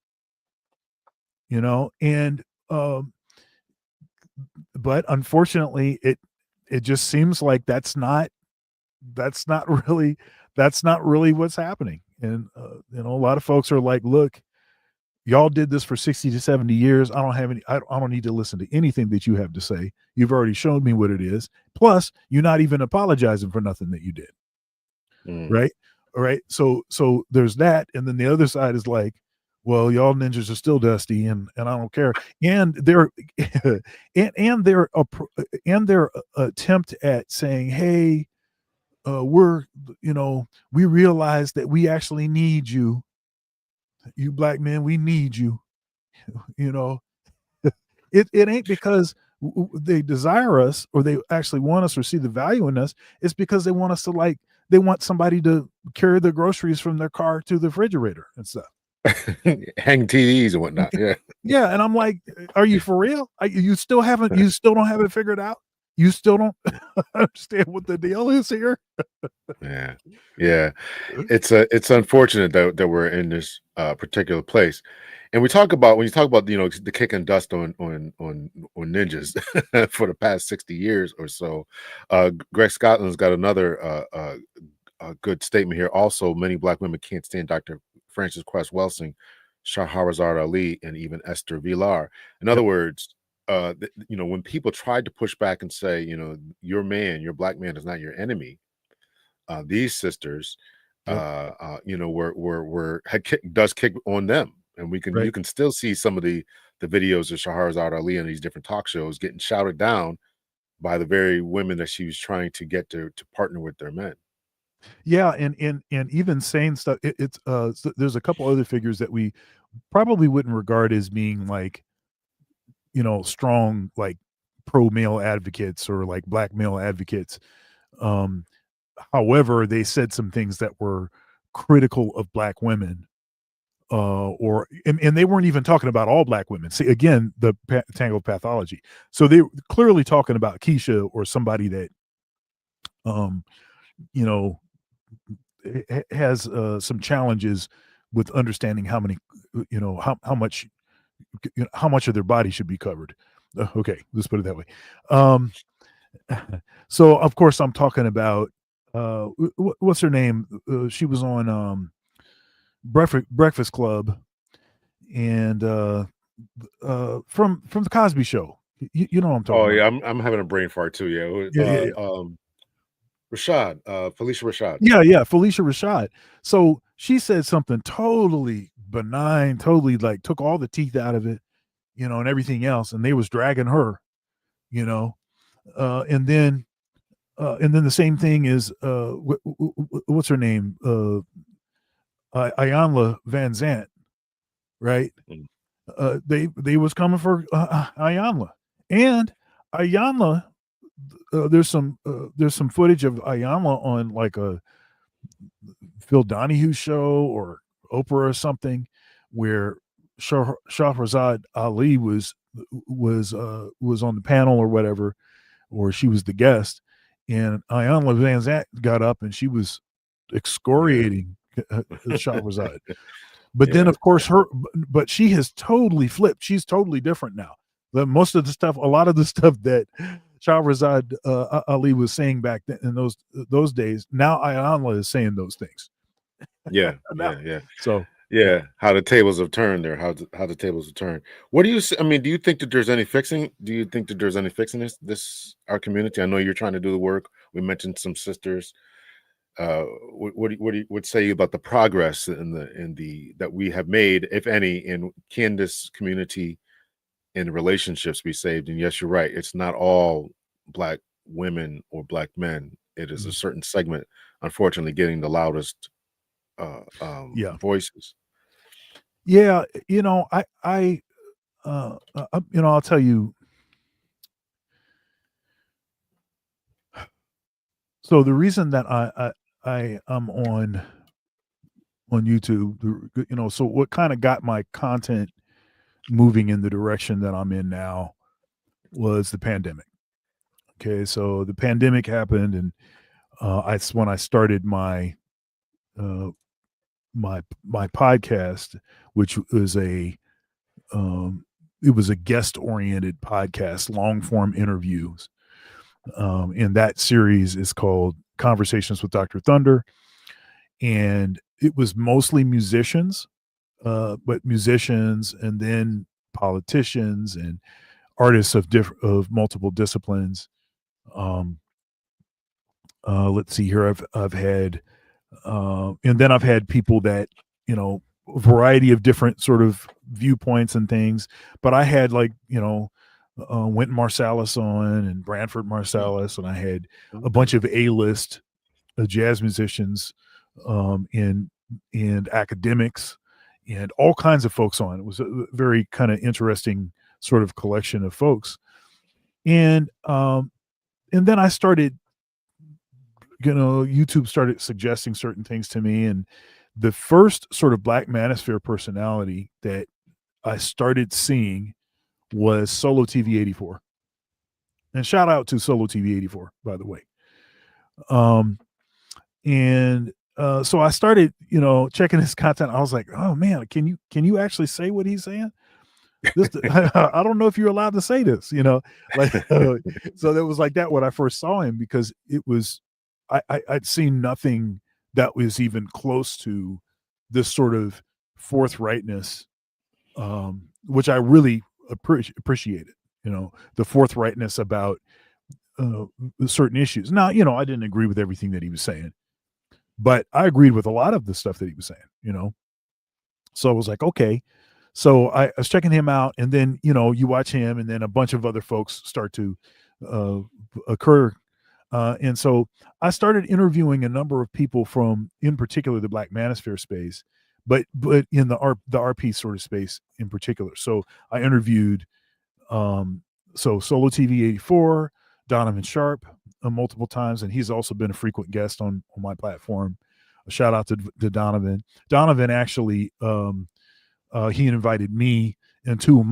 And but unfortunately, it just seems like that's not really what's happening. And a lot of folks are like, look, y'all did this for 60 to 70 years. I don't need to listen to anything that you have to say. You've already shown me what it is. Plus, you're not even apologizing for nothing that you did. Right? All right. So there's that. And then the other side is like, well, y'all ninjas are still dusty, and I don't care. And their and their attempt at saying, hey, we realize that we actually need you. You black men, we need you. You know, it ain't because they desire us or they actually want us or see the value in us. It's because they want us to like they want somebody to carry their groceries from their car to the refrigerator and stuff. Hang TVs and whatnot. Yeah. Yeah, and I'm like, are you for real? You still don't have it figured out. You still don't understand what the deal is here. Yeah. Yeah. It's unfortunate that we're in this particular place. And we talk about when you talk about the kicking dust on ninjas for the past 60 years or so. Greg Scotland's got another a good statement here. Also, many black women can't stand Dr. Francis Cress Welsing, Shahrazad Ali, and even Esther Vilar. In other Yep, words, when people tried to push back and say, your black man is not your enemy, these sisters, yep, were had kick, does kick on them, and you right. can still see some of the videos of Shahrazad Ali and these different talk shows getting shouted down by the very women that she was trying to get to partner with their men. Yeah, and even saying stuff. It's there's a couple other figures that we probably wouldn't regard as being like strong like pro male advocates or like black male advocates. Um, However, they said some things that were critical of black women. And they weren't even talking about all black women. See, again, the tangled pathology. So they were clearly talking about Keisha or somebody that, um, you know, has some challenges with understanding how many, how much of their body should be covered. Okay, let's put it that way. Um, so of course I'm talking about what's her name? She was on Breakfast Club and from the Cosby Show. You know what I'm talking Oh about? yeah, I'm having a brain fart too. Yeah, Yeah, yeah, yeah. Rashad, Felicia Rashad. Yeah, yeah, Felicia Rashad. So she said something totally benign, totally like took all the teeth out of it, and everything else, and they was dragging her, you know, and then the same thing is what's her name, Ayanla Van Zant, right? Mm, They was coming for Ayanla, and Ayanla. There's some footage of Ayanla on like a Phil Donahue show or Oprah or something, where Shahrazad Ali was on the panel or whatever, or she was the guest, and Ayanla Van Zant got up and she was yeah, excoriating Shahrazad. But then, yeah, of course, but she has totally flipped. She's totally different now. Most of the stuff, a lot of the stuff that Shahrazad Ali was saying back then in those days, now Ayanla is saying those things. yeah, Now, yeah, yeah. so yeah, Yeah, how the tables have turned there, how the tables have turned. What do you I mean, do you think that there's any fixing? Do you think that there's any fixing this our community? I know you're trying to do the work. We mentioned some sisters. What say you about the progress in the that we have made, if any, in can this community and relationships be saved? And yes, you're right. It's not all black women or black men. It is a mm, certain segment, unfortunately, getting the loudest yeah, voices. yeah. I'll tell you. So the reason that I am on YouTube, so what kind of got my content moving in the direction that I'm in now was the pandemic. Okay, so the pandemic happened, and it's when I started uh, my podcast, which was um, it was a guest oriented podcast, long form interviews, and that series is called Conversations with Dr. Thunder, and it was mostly musicians, but musicians and then politicians and artists of multiple disciplines. Um, let's see here. I've had, and then I've had people that a variety of different sort of viewpoints and things. But I had like Wynton Marsalis on and Branford Mm, Marsalis, and I had a okay. bunch of A-list jazz musicians, and academics, and all kinds of folks on. It was a very kind of interesting sort of collection of folks. And then I started, YouTube started suggesting certain things to me, and the first sort of Black Manosphere personality that I started seeing was Solo TV 84. And shout out to Solo TV 84, by the way. So I started, checking his content. I was like, oh man, can you actually say what he's saying? This I don't know if you're allowed to say this, like so that was like that when I first saw him, because it was I'd seen nothing that was even close to this sort of forthrightness, which I really appreciated, the forthrightness about certain issues. Now, I didn't agree with everything that he was saying, but I agreed with a lot of the stuff that he was saying. So I was like, okay. So I was checking him out, and then, you watch him, and then a bunch of other folks start to occur. And so I started interviewing a number of people from, in particular, the Black Manosphere space, but in the RP sort of space in particular. So I interviewed, Solo TV 84, Donovan Sharp, multiple times, and he's also been a frequent guest on my platform. A shout out to Donovan. Donovan actually, he invited me and two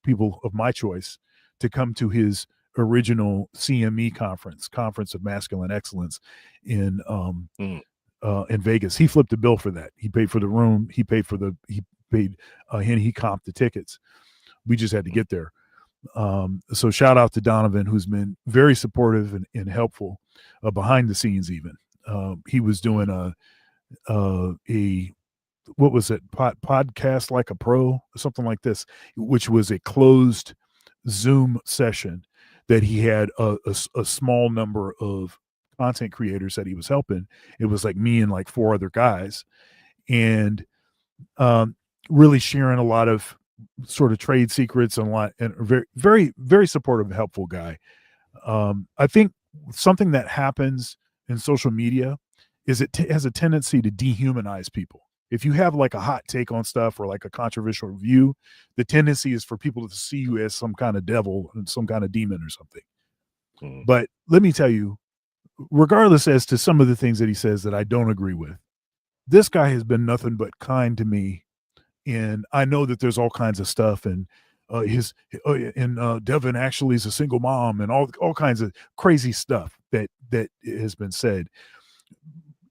people of my choice to come to his original CME conference of masculine excellence in Vegas. He flipped the bill for that. He paid for the room. He paid, and he comped the tickets. We just had to get there. So shout out to Donovan, who's been very supportive and helpful behind the scenes. Even he was doing a what was it, podcast like a pro, something like this, which was a closed Zoom session that he had a small number of content creators that he was helping. It was like me and like four other guys, and really sharing a lot of sort of trade secrets and a lot, and very, very, very supportive, helpful guy. I think something that happens in social media is it has a tendency to dehumanize people. If you have like a hot take on stuff or like a controversial view, the tendency is for people to see you as some kind of devil and some kind of demon or something. But let me tell you, regardless as to some of the things that he says that I don't agree with, this guy has been nothing but kind to me. And I know that there's all kinds of stuff, and Devin actually is a single mom, and all kinds of crazy stuff that has been said.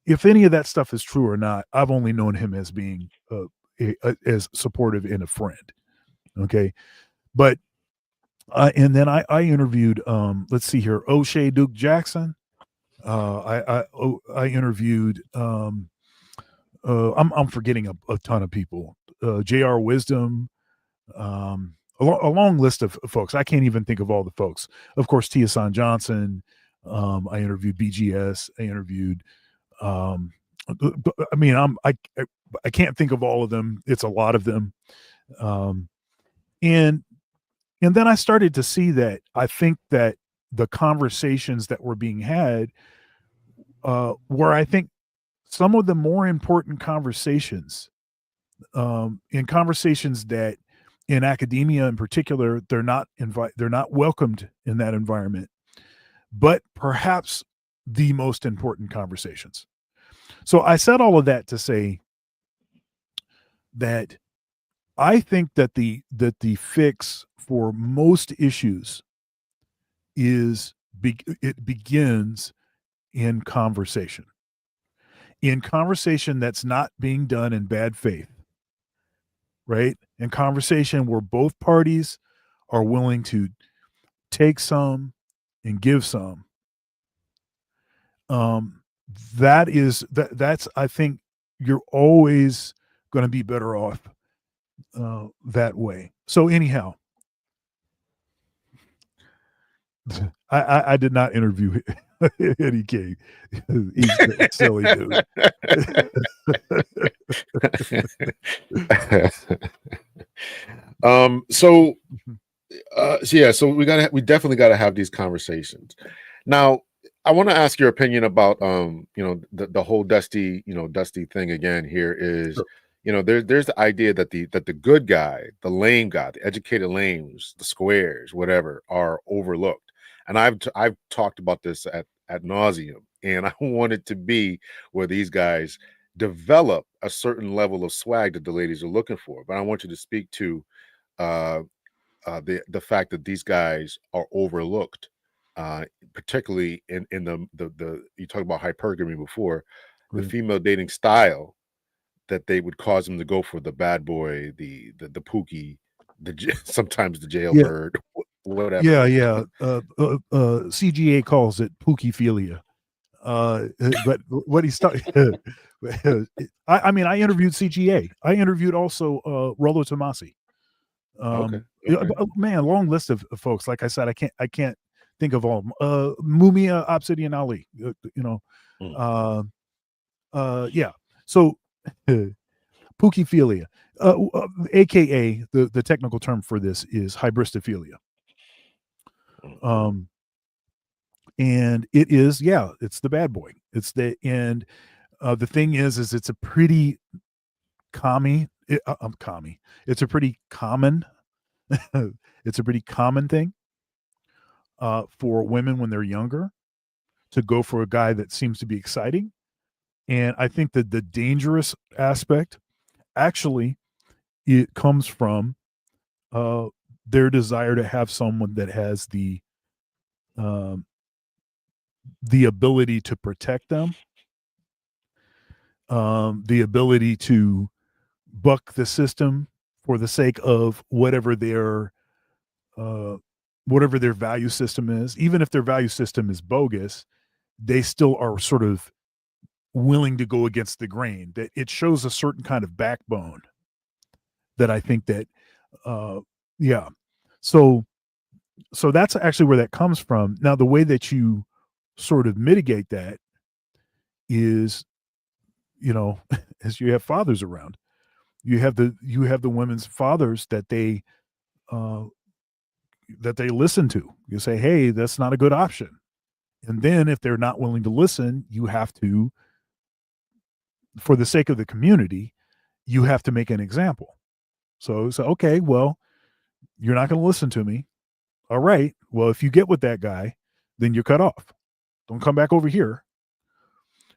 If any of that stuff is true or not, I've only known him as being as supportive and a friend. Okay, but and then I interviewed, let's see here, O'Shea Duke Jackson. I interviewed, I'm forgetting a ton of people. J.R. Wisdom, a long list of folks. I can't even think of all the folks. Of course, Tia-San Johnson. I interviewed BGS. I interviewed. I mean, I can't think of all of them. It's a lot of them. And then I started to see that I think that the conversations that were being had were, I think, some of the more important conversations, in conversations that in academia in particular, they're not welcomed in that environment, but perhaps the most important conversations. So I said all of that to say that I think that the fix for most issues is it begins in conversation that's not being done in bad faith, right? In conversation where both parties are willing to take some and give some. That's I think you're always going to be better off that way. So anyhow, I did not interview Eddie King. He's a silly dude. So we definitely gotta have these conversations. Now, I want to ask your opinion about the whole Dusty thing again here is, Sure. there's the idea that the good guy, the lame guy, the educated lames, the squares, whatever, are overlooked. And I've talked about this at nauseum, and I want it to be where these guys develop a certain level of swag that the ladies are looking for. But I want you to speak to uh, the fact that these guys are overlooked, particularly in the you talked about hypergamy before, the Right. female dating style that they would cause them to go for the bad boy, the pookie, sometimes the Yeah, jailbird, whatever. yeah, yeah. CGA calls it pookiphilia. But what he's talking, I mean, I interviewed CGA. I interviewed also Rollo Tomasi. Okay, Yeah, okay. man, long list of folks. Like I said, I can't think of all. Mumia Obsidian Ali. Mm, Uh, yeah. So Pookiphilia, aka the technical term for this is hybristophilia. mm, Um, and it is, yeah, it's the bad boy. It's the and the thing is it's a pretty commie. It's a pretty common. It's a pretty common thing for women when they're younger to go for a guy that seems to be exciting. And I think that the dangerous aspect actually it comes from uh, their desire to have someone that has um, the ability to protect them, the ability to buck the system for the sake of uh, whatever their value system is. Even if their value system is bogus, they still are sort of willing to go against the grain. That it shows a certain kind of backbone that I think that, uh, yeah. So so that's actually where that comes from. Now, the way that you sort of mitigate that is, you know, as you have fathers around, you have the women's fathers uh, that they listen to. You say, hey, that's not a good option. And then if they're not willing to listen, you have to, for the sake of the community, you have to make an example. So okay, well, you're not going to listen to me. All right. Well, if you get with that guy, then you're cut off. Don't come back over here.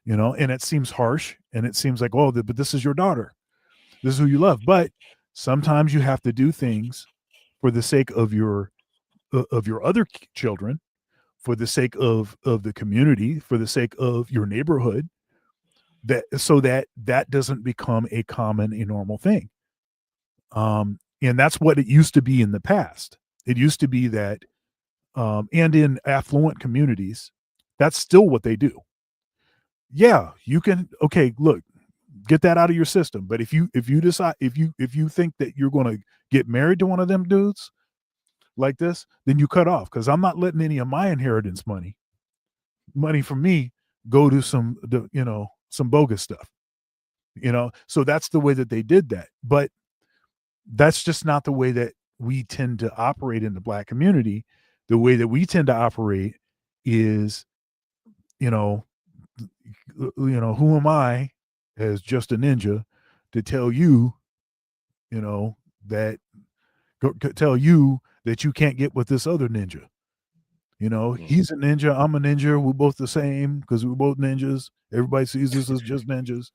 And it seems harsh and it seems like, oh, but this is your daughter. This is who you love. But sometimes you have to do things for the sake of your other children, for the sake of the community, for the sake of your neighborhood, that so that that doesn't become a normal thing. And that's what it used to be in the past. It used to be that, and in affluent communities, that's still what they do. Yeah, you can. Okay, look, get that out of your system. But if you decide if you think that you're going to get married to one of them dudes like this, then you cut off because I'm not letting any of my inheritance money from me go to some bogus stuff. So that's the way that they did that. But that's just not the way that we tend to operate in the black community. The way that we tend to operate is, you know, who am I as just a ninja to tell you, that tell you that you can't get with this other ninja. mm. He's a ninja, I'm a ninja, we're both the same because we're both ninjas. Everybody sees us as just ninjas.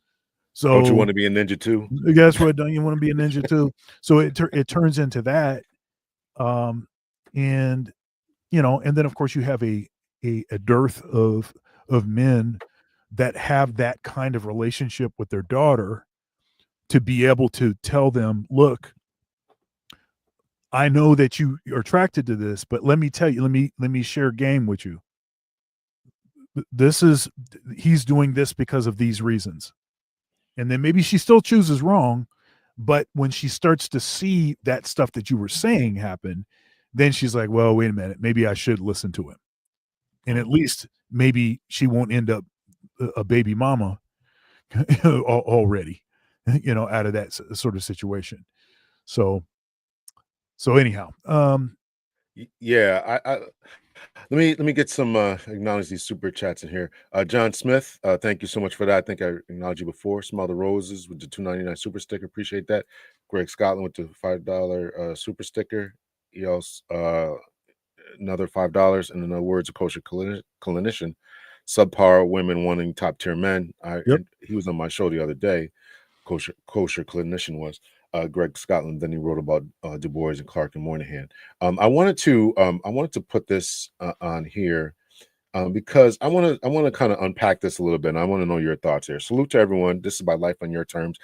Don't you So want to be a ninja too? guess what? Don't you want to be a ninja too? So it turns into that. Um, and and then of course you have a dearth of men that have that kind of relationship with their daughter to be able to tell them, look, I know that you are attracted to this, but let me tell you, let me share game with you. This is He's doing this because of these reasons. And then maybe she still chooses wrong, but when she starts to see that stuff that you were saying happen, then she's like, well, wait a minute, maybe I should listen to him. And at Mm. least maybe she won't end up a baby mama already, out of that sort of situation. So anyhow, Yeah, Let me get some acknowledge these super chats in here. John Smith, thank you so much for that. I think I acknowledged you before. Smell the roses with the 2.99 super sticker. Appreciate that. Greg Scotland with the $5 super sticker. He also another $5 and in the words of kosher clinician, subpar women wanting top tier men. Yep. And he was on my show the other day. Kosher clinician was Greg Scotland. Then he wrote about Du Bois and Clark and Moynihan. I wanted to put this on here because I want to kind of unpack this a little bit. And I want to know your thoughts here. Salute to everyone. This is by Life on Your Terms.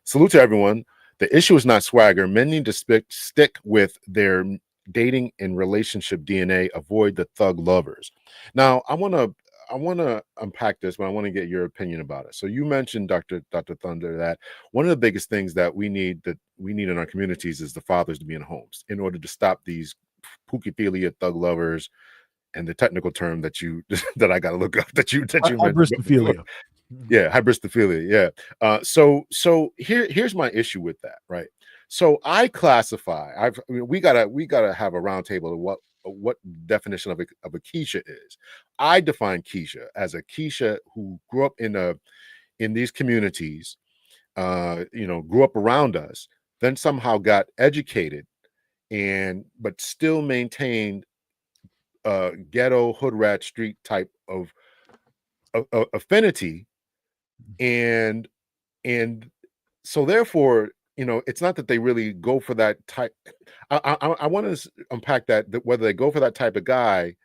Salute to everyone. The issue is not swagger. Men need to stick with their dating and relationship DNA. Avoid the thug lovers. Now, I want to unpack this, but I want to get your opinion about it. So you mentioned Dr. Thunder that one of the biggest things that we need in our communities is the fathers to be in homes in order to stop these pukophilia thug lovers and the technical term that you that I got to look up that you mentioned before. Hybristophilia. Mhm. Yeah, hybristophilia. Yeah. So here's my issue with that. Right. So I classify. We gotta have a roundtable of what definition of a Keisha is. I define Keisha as a Keisha who grew up in these communities. Grew up around us, then somehow got educated and but still maintained ghetto hood rat street type of affinity and and so therefore it's not that they really go for that type. I want to unpack that whether they go for that type of guy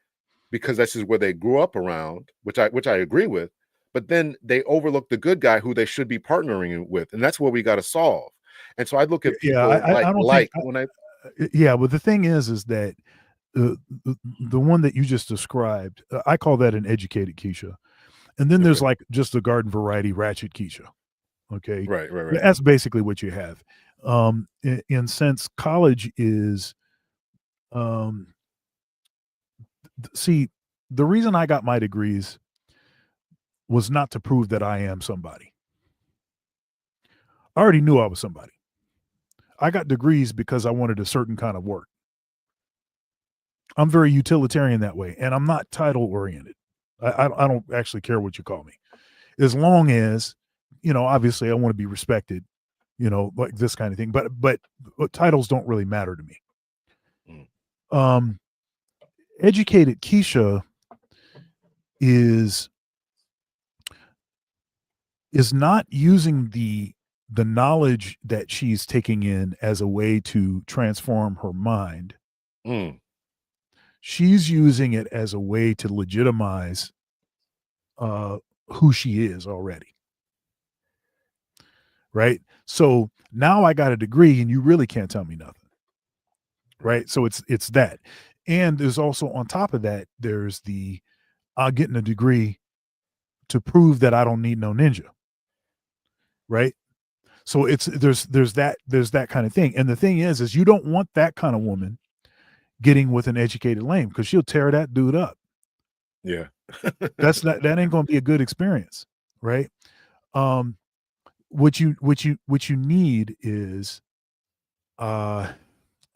because this is where they grew up around, which I agree with, but then they overlook the good guy who they should be partnering with, and that's what we got to solve. And so I look at Yeah, people I don't think. like when I Yeah, but the thing is that the one that you just described, I call that an educated Keisha, and then there's okay, like just a garden variety ratchet Keisha. Okay, right, that's basically what you have. In sense, college is um, see, the reason I got my degrees was not to prove that I am somebody. I already knew I was somebody. I got degrees because I wanted a certain kind of work. I'm very utilitarian that way, and I'm not title oriented. I don't actually care what you call me, as long as obviously I want to be respected, like this kind of thing. But titles don't really matter to me. mm, Um, educated Keisha is is not using the knowledge that she's taking in as a way to transform her mind. mm, She's using it as a way to legitimize uh, who she is already, right? So now I got a degree, and you really can't tell me nothing, right, right? So it's that, and there's also on top of that, there's the getting a degree to prove that I don't need no ninja, right? So it's there's that kind of thing, and the thing is you don't want that kind of woman getting with an educated lame because she'll tear that dude up. yeah, That ain't going to be a good experience, right? Um, what you need is uh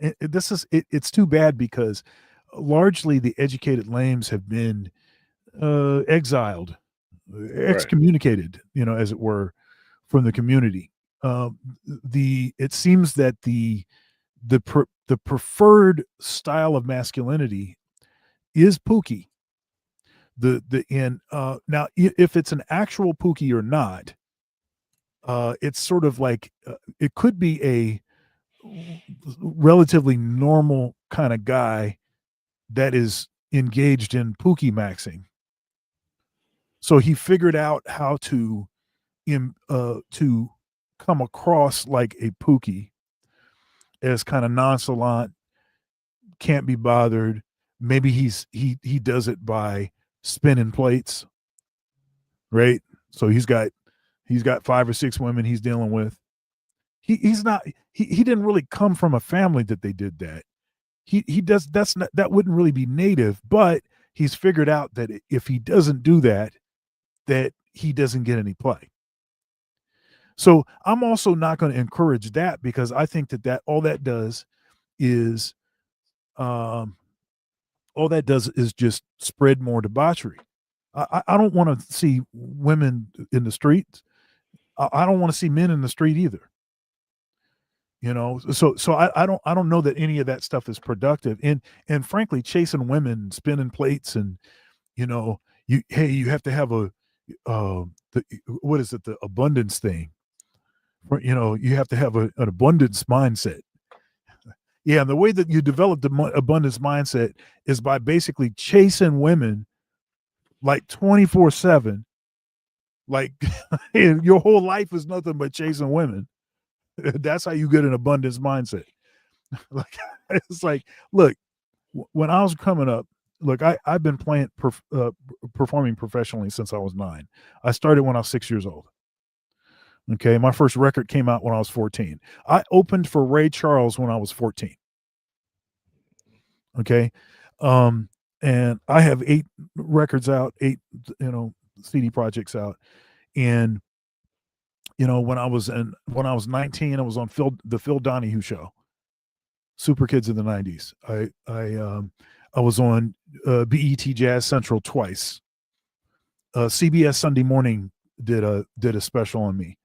it's too bad because largely the educated lames have been exiled, right, excommunicated, as it were, from the community. The it seems that the preferred style of masculinity is Pookie. The in Now if it's an actual Pookie or not, it's sort of like it could be a relatively normal kind of guy that is engaged in Pookie maxing. So he figured out how to come across like a Pookie as kind of nonchalant, can't be bothered. Maybe he does it by spinning plates, right? So he's got 5 or 6 women he's dealing with. He's not he didn't really come from a family that they did that. He does that's not that wouldn't really be native, but he's figured out that if he doesn't do that, that he doesn't get any play. So I'm also not going to encourage that because I think that all that does is um all that does is just spread more debauchery. I don't want to see women in the streets. I don't want to see men in the street either. So I don't know that any of that stuff is productive. And frankly, chasing women, spinning plates, and you know, you have to have the what is it, the abundance thing. You have to have an abundance mindset. Yeah, and the way that you develop the abundance mindset is by basically chasing women like 24/7. Like your whole life is nothing but chasing women. That's how you get an abundance mindset. Like it's like, look, when I was coming up, look, I've been performing professionally since I was 9. I started when I was 6 years old. Okay, my first record came out when I was 14. I opened for Ray Charles when I was 14. Okay, um, and I have 8 records out, 8 CD projects out, and when I was 19, I was on Phil Donahue show, Super Kids in the 90s. I was on BET Jazz Central twice. CBS Sunday Morning did a special on me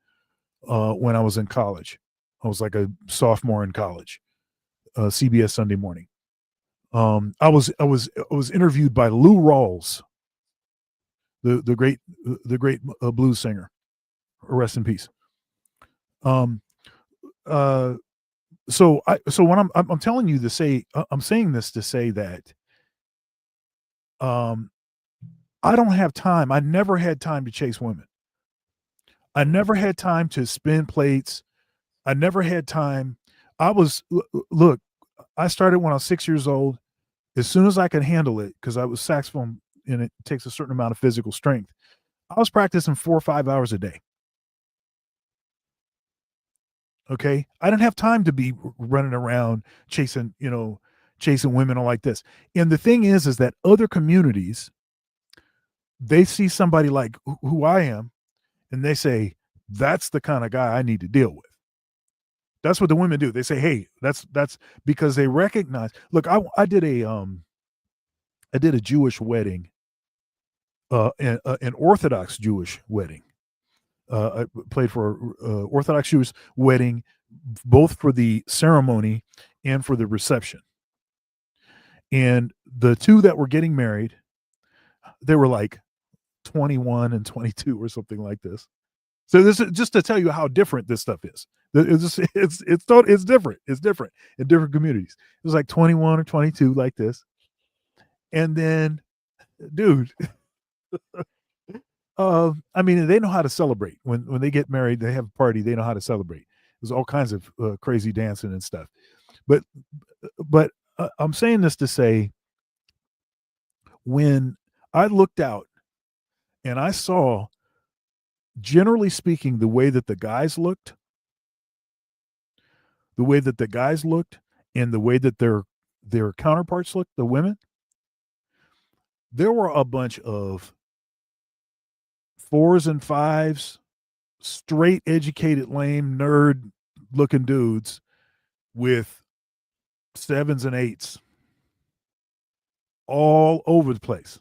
when I was in college. I was like a sophomore in college. CBS Sunday Morning. I was interviewed by Lou Rawls, the great blues singer. Rest in peace. Um, uh, so when I'm telling you to say, I'm saying this to say that um I don't have time. I never had time to chase women. I never had time to spin plates. I never had time. Look, I started when I was 6 years old. As soon as I could handle it, because I was saxophone and it takes a certain amount of physical strength, I was practicing 4 or 5 hours a day. Okay. I didn't have time to be running around chasing women or like this. And the thing is that other communities, they see somebody like who I am, and they say, that's the kind of guy I need to deal with. That's what the women do. They say, hey, that's because they recognize. Look, I did a Jewish wedding, an Orthodox Jewish wedding. I played for Orthodox Jewish wedding, both for the ceremony and for the reception. And the two that were getting married, they were like 21 and 22 or something like this. So this is just to tell you how different this stuff is. It's different. It's different in different communities. It was like 21 or 22 like this. And then, dude, I mean, they know how to celebrate. When they get married, they have a party. They know how to celebrate. There's all kinds of crazy dancing and stuff. But I'm saying this to say, when I looked out and I saw, generally speaking, the way that the guys looked, and the way that their counterparts looked, the women, there were a bunch of 4s and 5s, straight educated, lame, nerd looking dudes with 7s and 8s all over the place.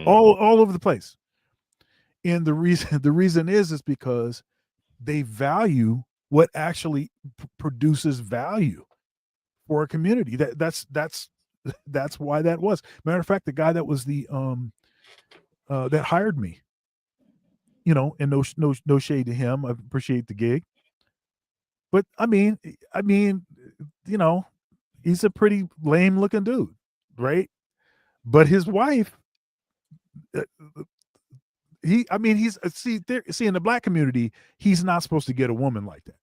All over the place. And the reason is because they value what actually produces value for a community. That's why that was. Matter of fact, the guy that was that hired me, and no shade to him. I appreciate the gig. But I mean, he's a pretty lame looking dude, right? But his wife, uh, he's see in the black community, he's not supposed to get a woman like that.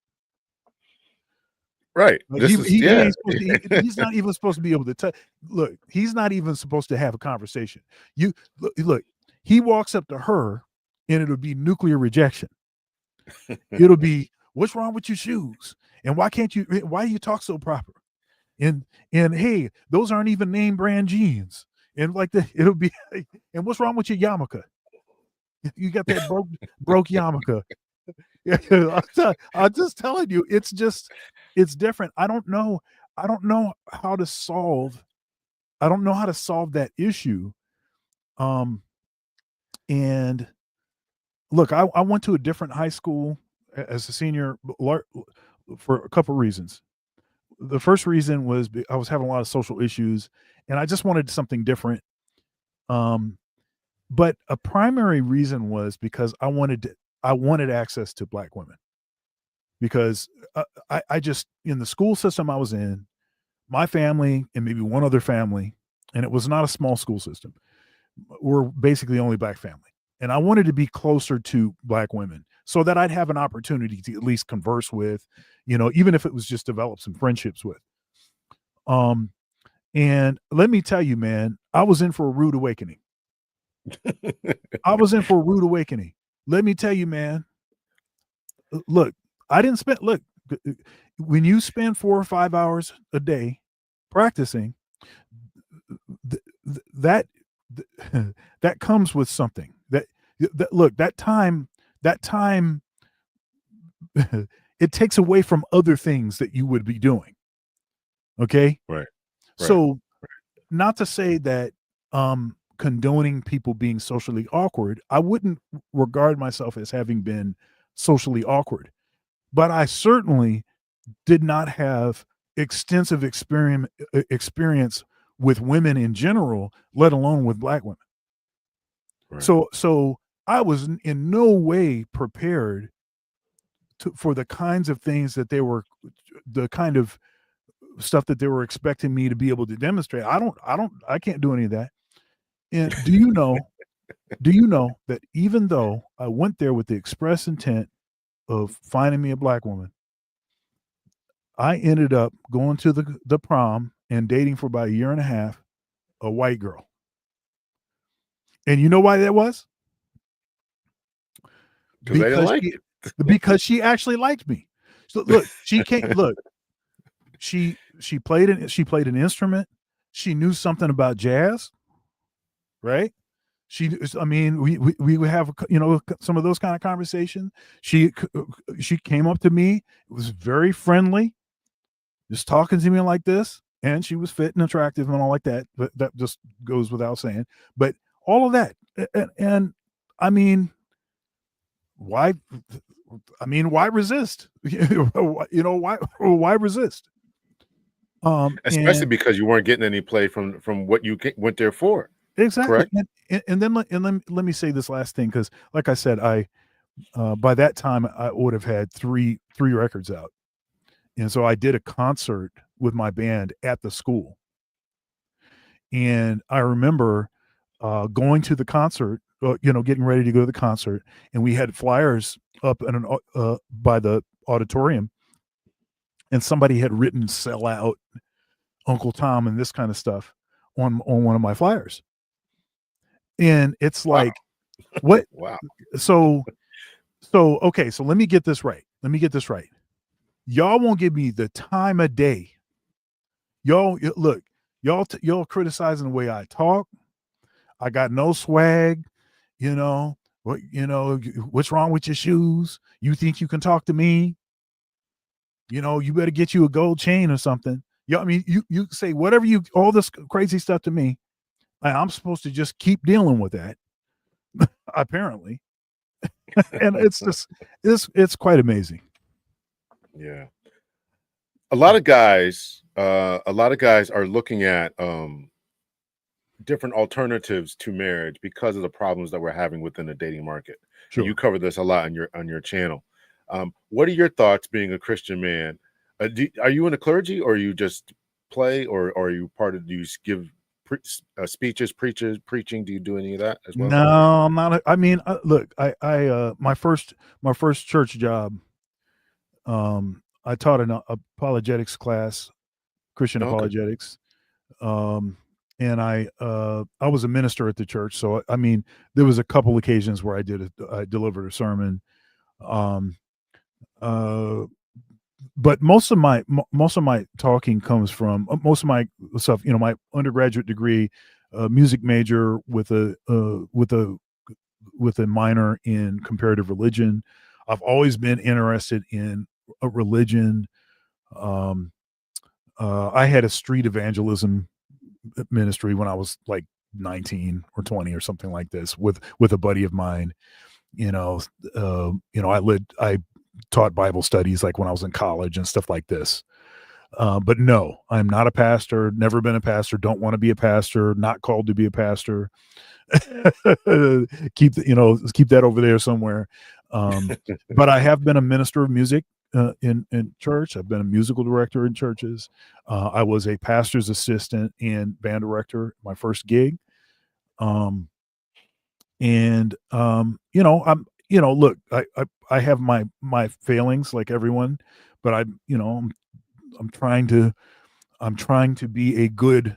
Right. Like This is he yeah. ain't supposed to. He's not even supposed to be able to look. He's not even supposed to have a conversation. You look. He walks up to her, and it'll be nuclear rejection. It'll be, what's wrong with your shoes, and why can't you? Why do you talk so proper? And hey, those aren't even name brand jeans. And like it'll be, and what's wrong with your yarmulke? You got that broke yarmulke. I'm just telling you, it's different. I don't know how to solve I don't know how to solve that issue. Um, and look, I went to a different high school as a senior for a couple reasons. The first reason was I was having a lot of social issues, and I just wanted something different. Um, but a primary reason was because I wanted access to black women because I just in the school system I was in, my family and maybe one other family, and it was not a small school system. We're basically only black family. And I wanted to be closer to black women so that I'd have an opportunity to at least converse with, even if it was just develop some friendships with. Um, and let me tell you, man, I was in for a rude awakening. I was in for a rude awakening. Let me tell you, man. Look, I didn't spend look when you spend 4 or 5 hours a day practicing, that that comes with something. That look that time it takes away from other things that you would be doing. Okay, Right. Right. so not to say that condoning people being socially awkward. I wouldn't regard myself as having been socially awkward, but I certainly did not have extensive experience with women in general, let alone with black women. Right. So I was in no way prepared for the kinds of things that they were, the kind of stuff that they were expecting me to be able to demonstrate. I can't do any of that. And do you know that even though I went there with the express intent of finding me a black woman, I ended up going to the prom and dating for about a year and a half a white girl. And you know why that was? Because they didn't Because like she it. because she actually liked me. So look, she played an instrument. She knew something about jazz, right? I mean, we would have some of those kind of conversations. She came up to me, was very friendly, just talking to me like this, and she was fit and attractive and all like that. But that just goes without saying. But all of that, and I mean, why? I mean, why resist? Why resist? Especially And because you weren't getting any play from what you went there for. exactly, Correct. and then let me say this last thing because, like I said, I by that time I would have had three records out, and so I did a concert with my band at the school, and I remember going to the concert, getting ready to go to the concert, and we had flyers up in by the auditorium, and somebody had written "Sell Out," Uncle Tom, and this kind of stuff on one of my flyers, and it's Wow. like, what? Wow. So okay, so let me get this right. Let me get this right. Y'all won't give me the time of day. Look, y'all criticizing the way I talk. I got no swag. You know what? What's wrong with your shoes? You think you can talk to me? You better get you a gold chain or something. I mean, you say whatever all this crazy stuff to me, and I'm supposed to just keep dealing with that, apparently. And it's quite amazing. Yeah. A lot of guys are looking at different alternatives to marriage because of the problems that we're having within the dating market. And you Sure. cover this a lot on your channel. What are your thoughts being a Christian man? Are you in the clergy, or you just play, or are you part of? Do you give speeches, preaching? Do you do any of that as well? No, I'm not. I mean, look, my first church job, I taught an apologetics class, Christian Okay. apologetics, um, and I was a minister at the church. So I mean, there was a couple occasions where I delivered a sermon, um, uh, but most of my talking comes from most of my stuff. My undergraduate degree, music major with a minor in comparative religion. I've always been interested in a religion. Um, I had a street evangelism, ministry when I was like 19 or 20 or something like this with a buddy of mine. You know, I taught Bible studies like when I was in college and stuff like this. But no, I'm not a pastor, never been a pastor, don't want to be a pastor, not called to be a pastor. Keep that over there somewhere. But I have been a minister of music in church. I've been a musical director in churches. I was a pastor's assistant and band director, my first gig. Look, I have my failings like everyone, but I'm trying to I'm trying to be a good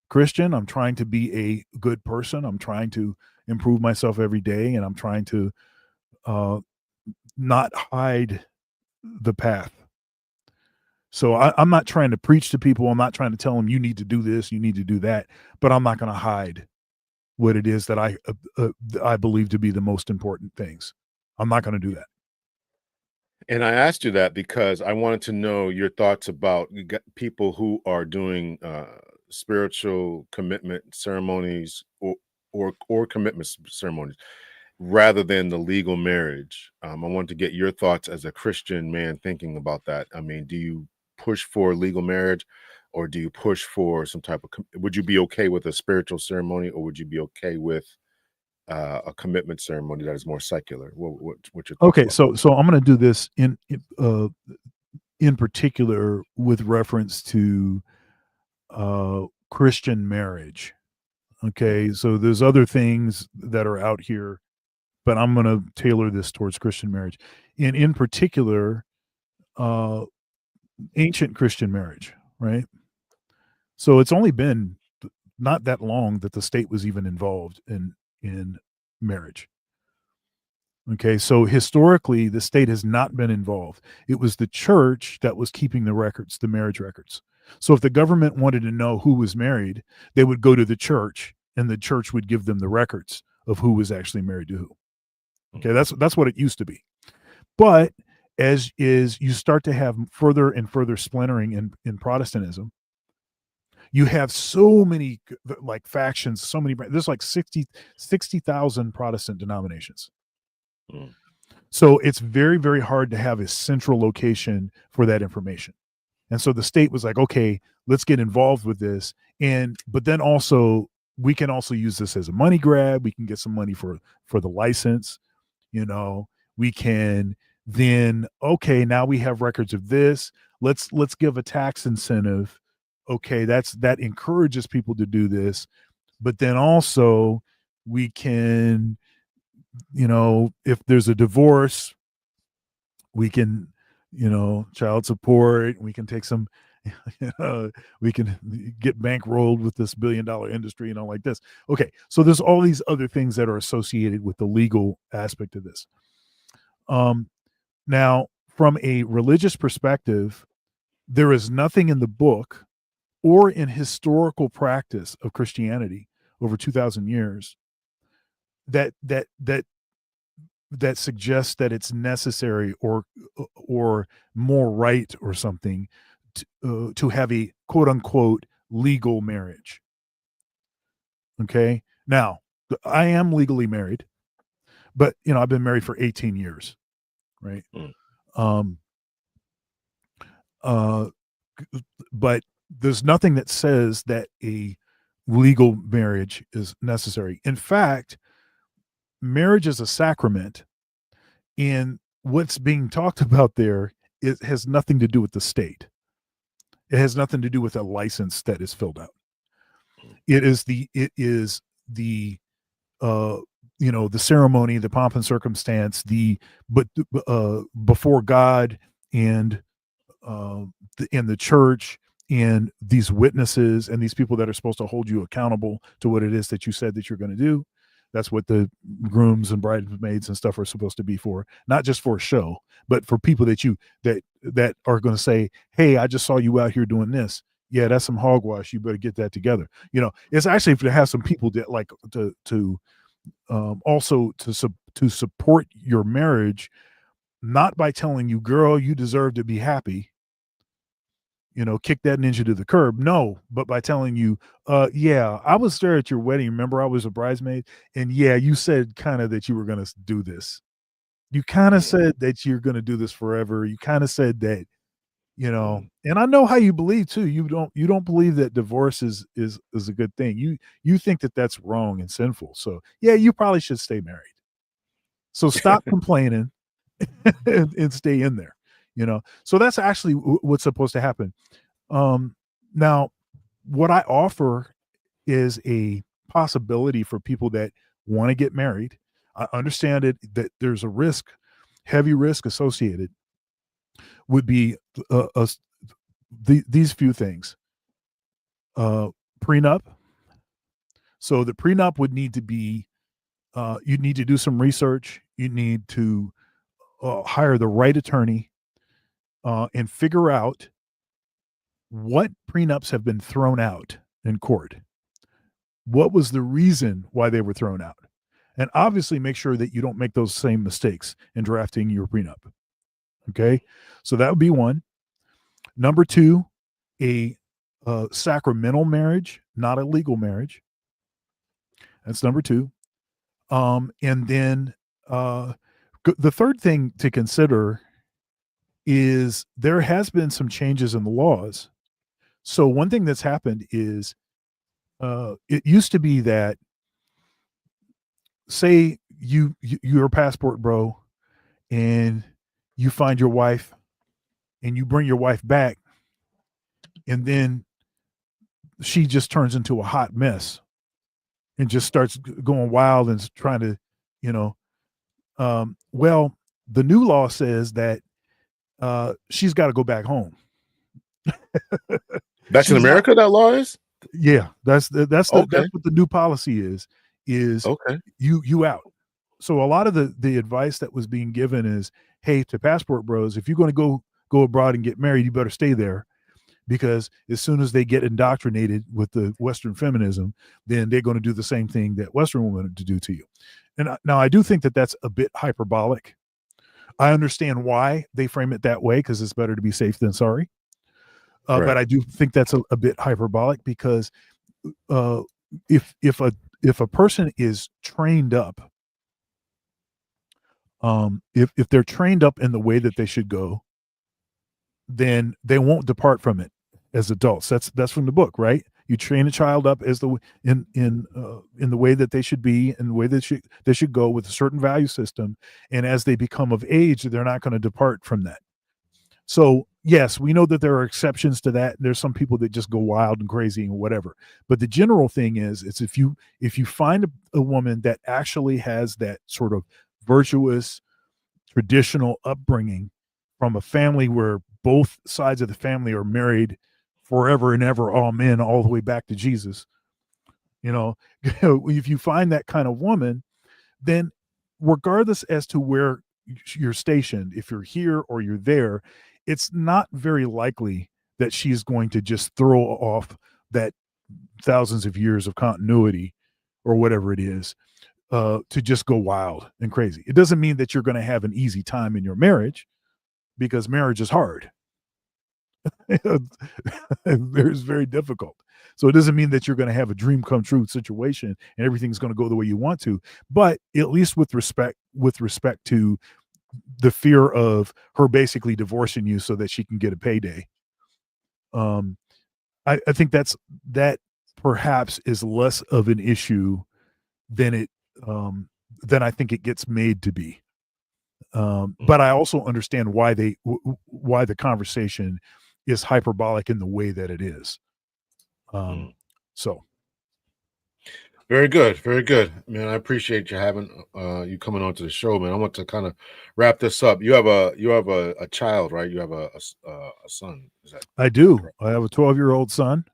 Christian. I'm trying to be a good person. I'm trying to improve myself every day, and I'm trying to uh, not hide the path. So I'm not trying to preach to people. I'm not trying to tell them you need to do this, you need to do that. But I'm not going to hide what it is that I believe to be the most important things. I'm not going to do that. And I asked you that because I wanted to know your thoughts about you got people who are doing spiritual commitment ceremonies or commitment ceremonies rather than the legal marriage. I wanted to get your thoughts as a Christian man thinking about that. I mean, do you push for legal marriage, or do you push for some type of? Would you be okay with a spiritual ceremony, or would you be okay with a commitment ceremony that is more secular? What's your thoughts Okay, about that? so I'm going to do this in particular with reference to Christian marriage. Mm, Okay, so there's other things that are out here, but I'm going to tailor this towards Christian marriage. In particular, uh, ancient Christian marriage, right? So it's only been not that long that the state was even involved in marriage. Okay, so historically, the state has not been involved. It was the church that was keeping the records, the marriage records. So if the government wanted to know who was married, they would go to the church, and the church would give them the records of who was actually married to who. mm, Okay, that's what it used to be. But as is you start to have further and further splintering in Protestantism, you have so many like factions, so many. There's like 60,000 Protestant denominations. mm. So it's very, very hard to have a central location for that information. And so the state was like, okay, let's get involved with this. But then also we can also use this as a money grab. We can get some money for the license. You know, we can then, okay, now we have records of this. Let's give a tax incentive. Okay, that encourages people to do this. But then also we can, if there's a divorce, we can, child support, we can take some, we can get bankrolled with this $1 billion industry, like this. Okay, so there's all these other things that are associated with the legal aspect of this. Um, Now, from a religious perspective, there is nothing in the book or in historical practice of Christianity over 2,000 years that that that that suggests that it's necessary or more right or something to have a quote unquote legal marriage. Okay, now I am legally married, but I've been married for 18 years, right? Mm. Um, uh, but there's nothing that says that a legal marriage is necessary. In fact, marriage is a sacrament, and what's being talked about there, it has nothing to do with the state. It has nothing to do with a license that is filled out. It is the uh the ceremony, the pomp and circumstance, but before God and in the church, and these witnesses and these people that are supposed to hold you accountable to what it is that you said that you're going to do. That's what the grooms and bridesmaids and stuff are supposed to be for, not just for a show, but for people that are going to say, hey, I just saw you out here doing this. Yeah, that's some hogwash, you better get that together. It's actually to have some people that like to also to support your marriage, not by telling you, girl, you deserve to be happy, kick that ninja to the curb. No, but by telling you, yeah, I was there at your wedding. Remember, I was a bridesmaid, and yeah, you said kind of that you were going to do this. You kind of Mm, said that you're going to do this forever. You kind of said that, mm. and I know how you believe too. You don't believe that divorce is a good thing. You think that that's wrong and sinful. So yeah, you probably should stay married. So stop complaining and stay in there. So that's actually what's supposed to happen. Now, what I offer is a possibility for people that want to get married. I understand it that there's a risk, heavy risk associated. Would be these few things: prenup. So the prenup would need to be. You'd need to do some research. You need to hire the right attorney and figure out what prenups have been thrown out in court. What was the reason why they were thrown out? And obviously make sure that you don't make those same mistakes in drafting your prenup. Okay. So that would be one. Number two, a sacramental marriage, not a legal marriage. That's number two. And then the third thing to consider is there has been some changes in the laws. So one thing that's happened is it used to be that, say you're a passport bro and you find your wife and you bring your wife back, and then she just turns into a hot mess and just starts going wild and trying to, you know, well, the new law says that she's got to go back home. That's in She's not. America, that law is? Yeah, that's Okay. what the new policy is Okay. you out. So a lot of the advice that was being given is, hey, to passport bros, if you're going to go abroad and get married, you better stay there, because as soon as they get indoctrinated with the Western feminism, then they're going to do the same thing that Western women to do to you. And now I do think that that's a bit hyperbolic. I understand why they frame it that way, because it's better to be safe than sorry. But Right. I do think that's a bit hyperbolic, because uh, if a person is trained up, if they're trained up in the way that they should go, then they won't depart from it as adults. That's from the book, right? You train a child up as in the way that they should be, in the way that they should go, with a certain value system, and as they become of age, they're not going to depart from that. So yes, we know that there are exceptions to that. There's some people that just go wild and crazy and whatever. But the general thing is, it's if you find a woman that actually has that sort of virtuous traditional upbringing from a family where both sides of the family are married forever and ever, amen, all the way back to Jesus. You know, if you find that kind of woman, then regardless as to where you're stationed, if you're here or you're there, it's not very likely that she's going to just throw off that thousands of years of continuity or whatever it is, to just go wild and crazy. It doesn't mean that you're going to have an easy time in your marriage, because marriage is hard. It's very difficult. So it doesn't mean that you're going to have a dream come true situation and everything's going to go the way you want to. But at least with respect to the fear of her basically divorcing you so that she can get a payday, um, I think that perhaps is less of an issue than it than I think it gets made to be. But I Mm, also understand why the conversation is hyperbolic in the way that it is. Um, mm. so Very good, very good, man. I appreciate you having you coming on to the show, man. I want to kind of wrap this up. You have a child, right? You have a son. Is that I do. correct? I have a 12-year-old son,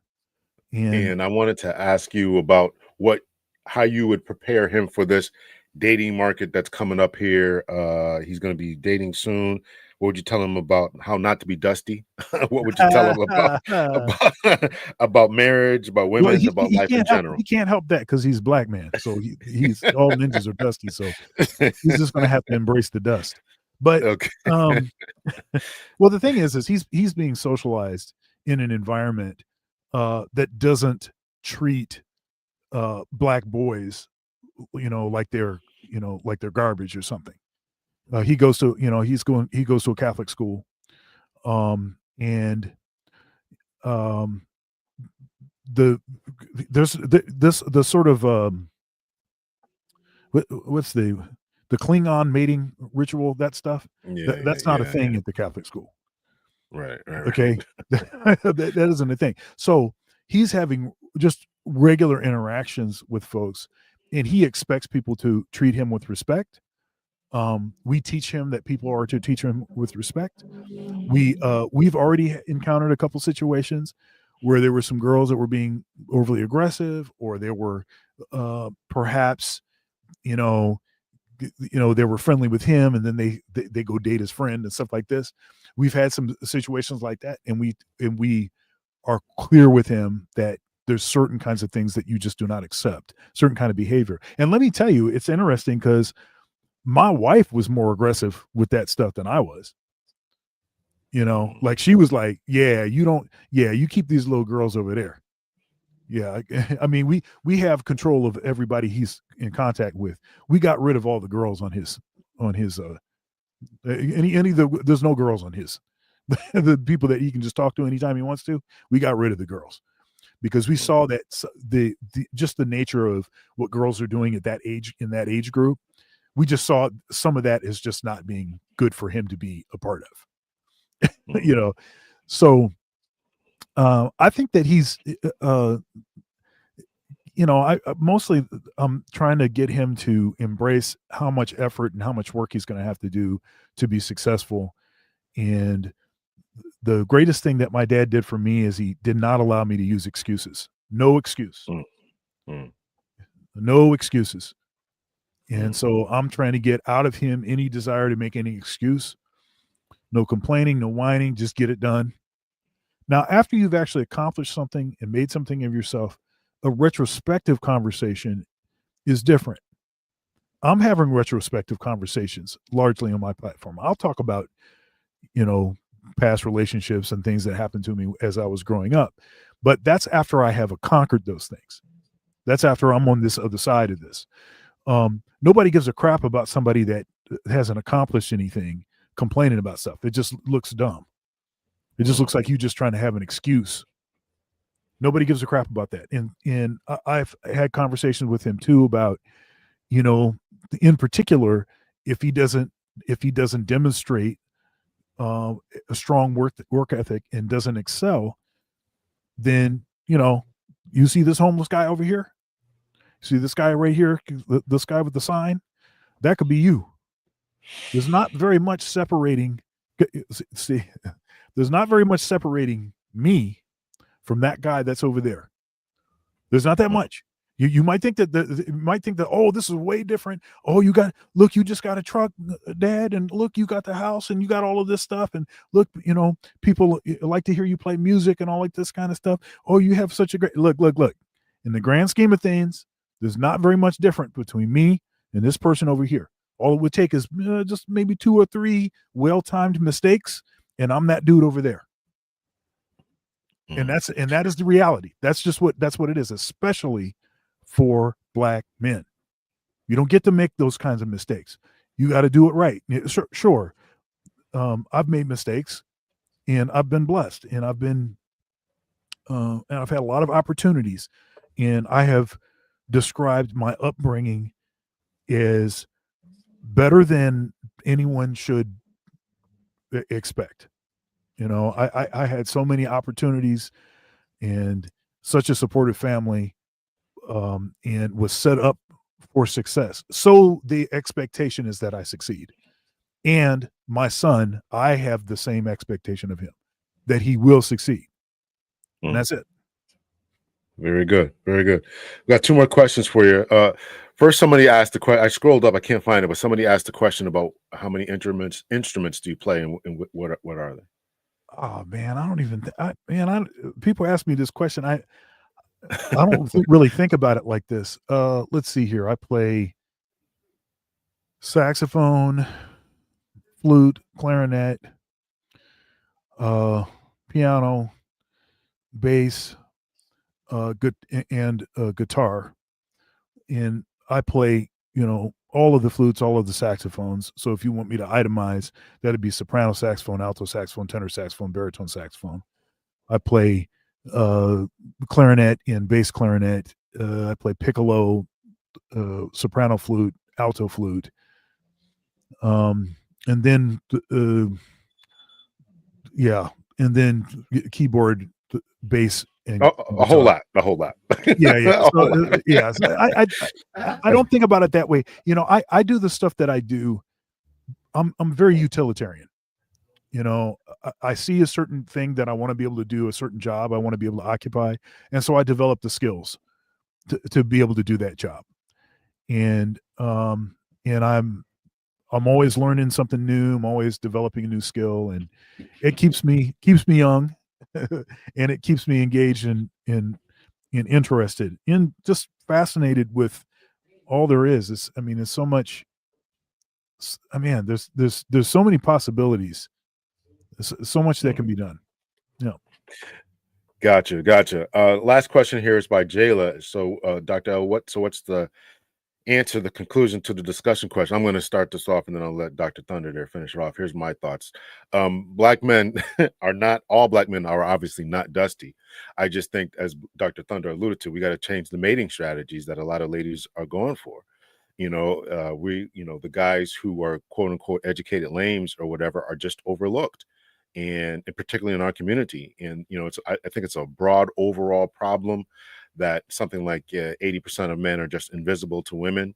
and And I wanted to ask you about how you would prepare him for this dating market that's coming up here. He's going to be dating soon. What would you tell him about how not to be dusty? What would you tell him about about marriage, about well, women, about he life in can't help general? he can't help that because he's black man. So he's all ninjas are dusty. So he's just going to have to embrace the dust. But Okay. um, well, the thing is he's being socialized in an environment that doesn't treat black boys, like they're garbage or something. He goes to, he goes to a Catholic school, and um, the there's the sort of what's the Klingon mating ritual, that stuff. Yeah, yeah, That's not a yeah, yeah. thing at the Catholic school. Right, right, Okay, that isn't a thing. So he's having just regular interactions with folks, and he expects people to treat him with respect. We teach him that people are to teach him with respect. We've already encountered a couple situations where there were some girls that were being overly aggressive, or there were perhaps, you know they were friendly with him, and then they go date his friend and stuff like this. We've had some situations like that, and we are clear with him that there's certain kinds of things that you just do not accept, certain kind of behavior. And let me tell you, it's interesting because my wife was more aggressive with that stuff than I was. Like she was like, "Yeah, you keep these little girls over there." Yeah, I mean, we have control of everybody he's in contact with. We got rid of all the girls on his any of the there's no girls on his the people that he can just talk to anytime he wants to. We got rid of the girls because we saw that the just the nature of what girls are doing at that age, in that age group. We just saw some of that is just not being good for him to be a part of. you know, so I think that he's I mostly I'm trying to get him to embrace how much effort and how much work he's going to have to do to be successful. And the greatest thing that my dad did for me is he did not allow me to use excuses. No excuse. mm, mm, No excuses. And mm, so I'm trying to get out of him any desire to make any excuse. No complaining, no whining, just get it done. Now, after you've actually accomplished something and made something of yourself, a retrospective conversation is different. I'm having retrospective conversations largely on my platform. I'll talk about, you know, past relationships and things that happened to me as I was growing up. But that's after I have conquered those things. That's after I'm on this other side of this. Nobody gives a crap about somebody that hasn't accomplished anything complaining about stuff. It just looks dumb. It just mm, looks like you just trying to have an excuse. Nobody gives a crap about that. And I've had conversations with him too about, you know, in particular, if he doesn't demonstrate uh, a strong work ethic and doesn't excel, then you see this homeless guy over here, see this guy right here, this guy with the sign, that could be you. There's not very much separating. See, there's not very much separating me from that guy that's over there. There's not that mm, much. You might think that oh, this is way different. Oh, you just got a truck, dad, and look, you got the house, and you got all of this stuff, and look, people like to hear you play music and all like this kind of stuff. Oh, you have such a great look. In the grand scheme of things, there's not very much different between me and this person over here. All it would take is just maybe 2 or 3 well-timed mistakes, and I'm that dude over there. And mm. that is the reality. That's what it is, especially for black men. You don't get to make those kinds of mistakes. You got to do it right. Sure. I've made mistakes, and I've been blessed, and I've had a lot of opportunities, and I have described my upbringing as better than anyone should expect. I had so many opportunities and such a supportive family, and was set up for success. So the expectation is that I succeed. And my son, I have the same expectation of him, that he will succeed. And Mm. that's it. Very good, very good. We got 2 more questions for you. First, somebody asked the question. I scrolled up, I can't find it, but somebody asked the question about how many instruments do you play, and what are they? Oh man, I don't even. People ask me this question. I don't really think about it like this. Let's see here. I play saxophone, flute, clarinet, uh, piano. bass, good, and guitar, and I play, all of the flutes, all of the saxophones. So if you want me to itemize, that'd be soprano saxophone, alto saxophone, tenor saxophone, baritone saxophone. I play uh, clarinet and bass clarinet. I play piccolo, soprano flute, alto flute, and then yeah, and then keyboard, bass, and A whole guitar. lot, a whole lot, Yeah, yeah. a So whole lot. yeah, so I don't think about it that way. I do the stuff that I do. I'm very utilitarian. I see a certain thing that I want to be able to do, a certain job I want to be able to occupy, and so I develop the skills to be able to do that job. And I'm always learning something new. I'm always developing a new skill, and it keeps me young, and it keeps me engaged and interested, and just fascinated with all there is. I mean, there's so much. I mean, there's so many possibilities. So much that can be done. Yeah. Gotcha, gotcha. Last question here is by Jayla. So, Dr. L, what's the answer, the conclusion to the discussion question? I'm going to start this off, and then I'll let Dr. Thunder there finish it off. Here's my thoughts. Black men are not all black men are obviously not dusty. I just think, as Dr. Thunder alluded to, we got to change the mating strategies that a lot of ladies are going for. The guys who are quote unquote educated lames or whatever are just overlooked, and particularly in our community. And I think it's a broad overall problem that something like 80% of men are just invisible to women,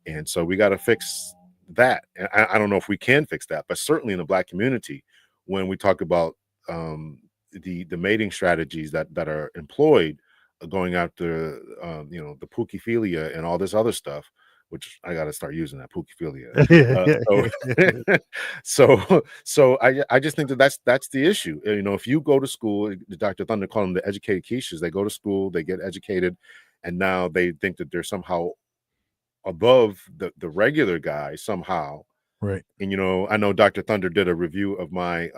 and so we got to fix that. And I don't know if we can fix that, but certainly in the black community, when we talk about the mating strategies that are employed, going after the pukiphilia and all this other stuff, which I got to start using that pukiphilia. So I just think that's the issue. If you go to school, Dr. Thunder called them the educated quiches. They go to school, they get educated, and now they think that they're somehow above the regular guy somehow. Right. And I know Dr. Thunder did a review of my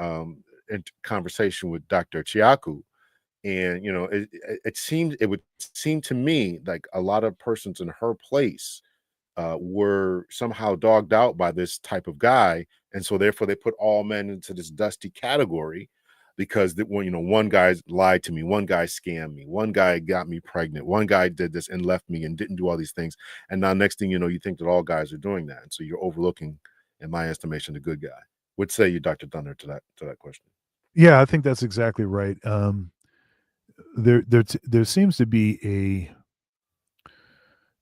conversation with Dr. Chiaku, and it would seem to me like a lot of persons in her place were somehow dogged out by this type of guy, and so therefore they put all men into this dusty category because one guy lied to me, one guy scammed me, one guy got me pregnant, one guy did this and left me and didn't do all these things, and now next thing you know, you think that all guys are doing that, and so you're overlooking, in my estimation, the good guy. What say you, Dr. Thunder, to that question? Yeah, I think that's exactly right. There seems to be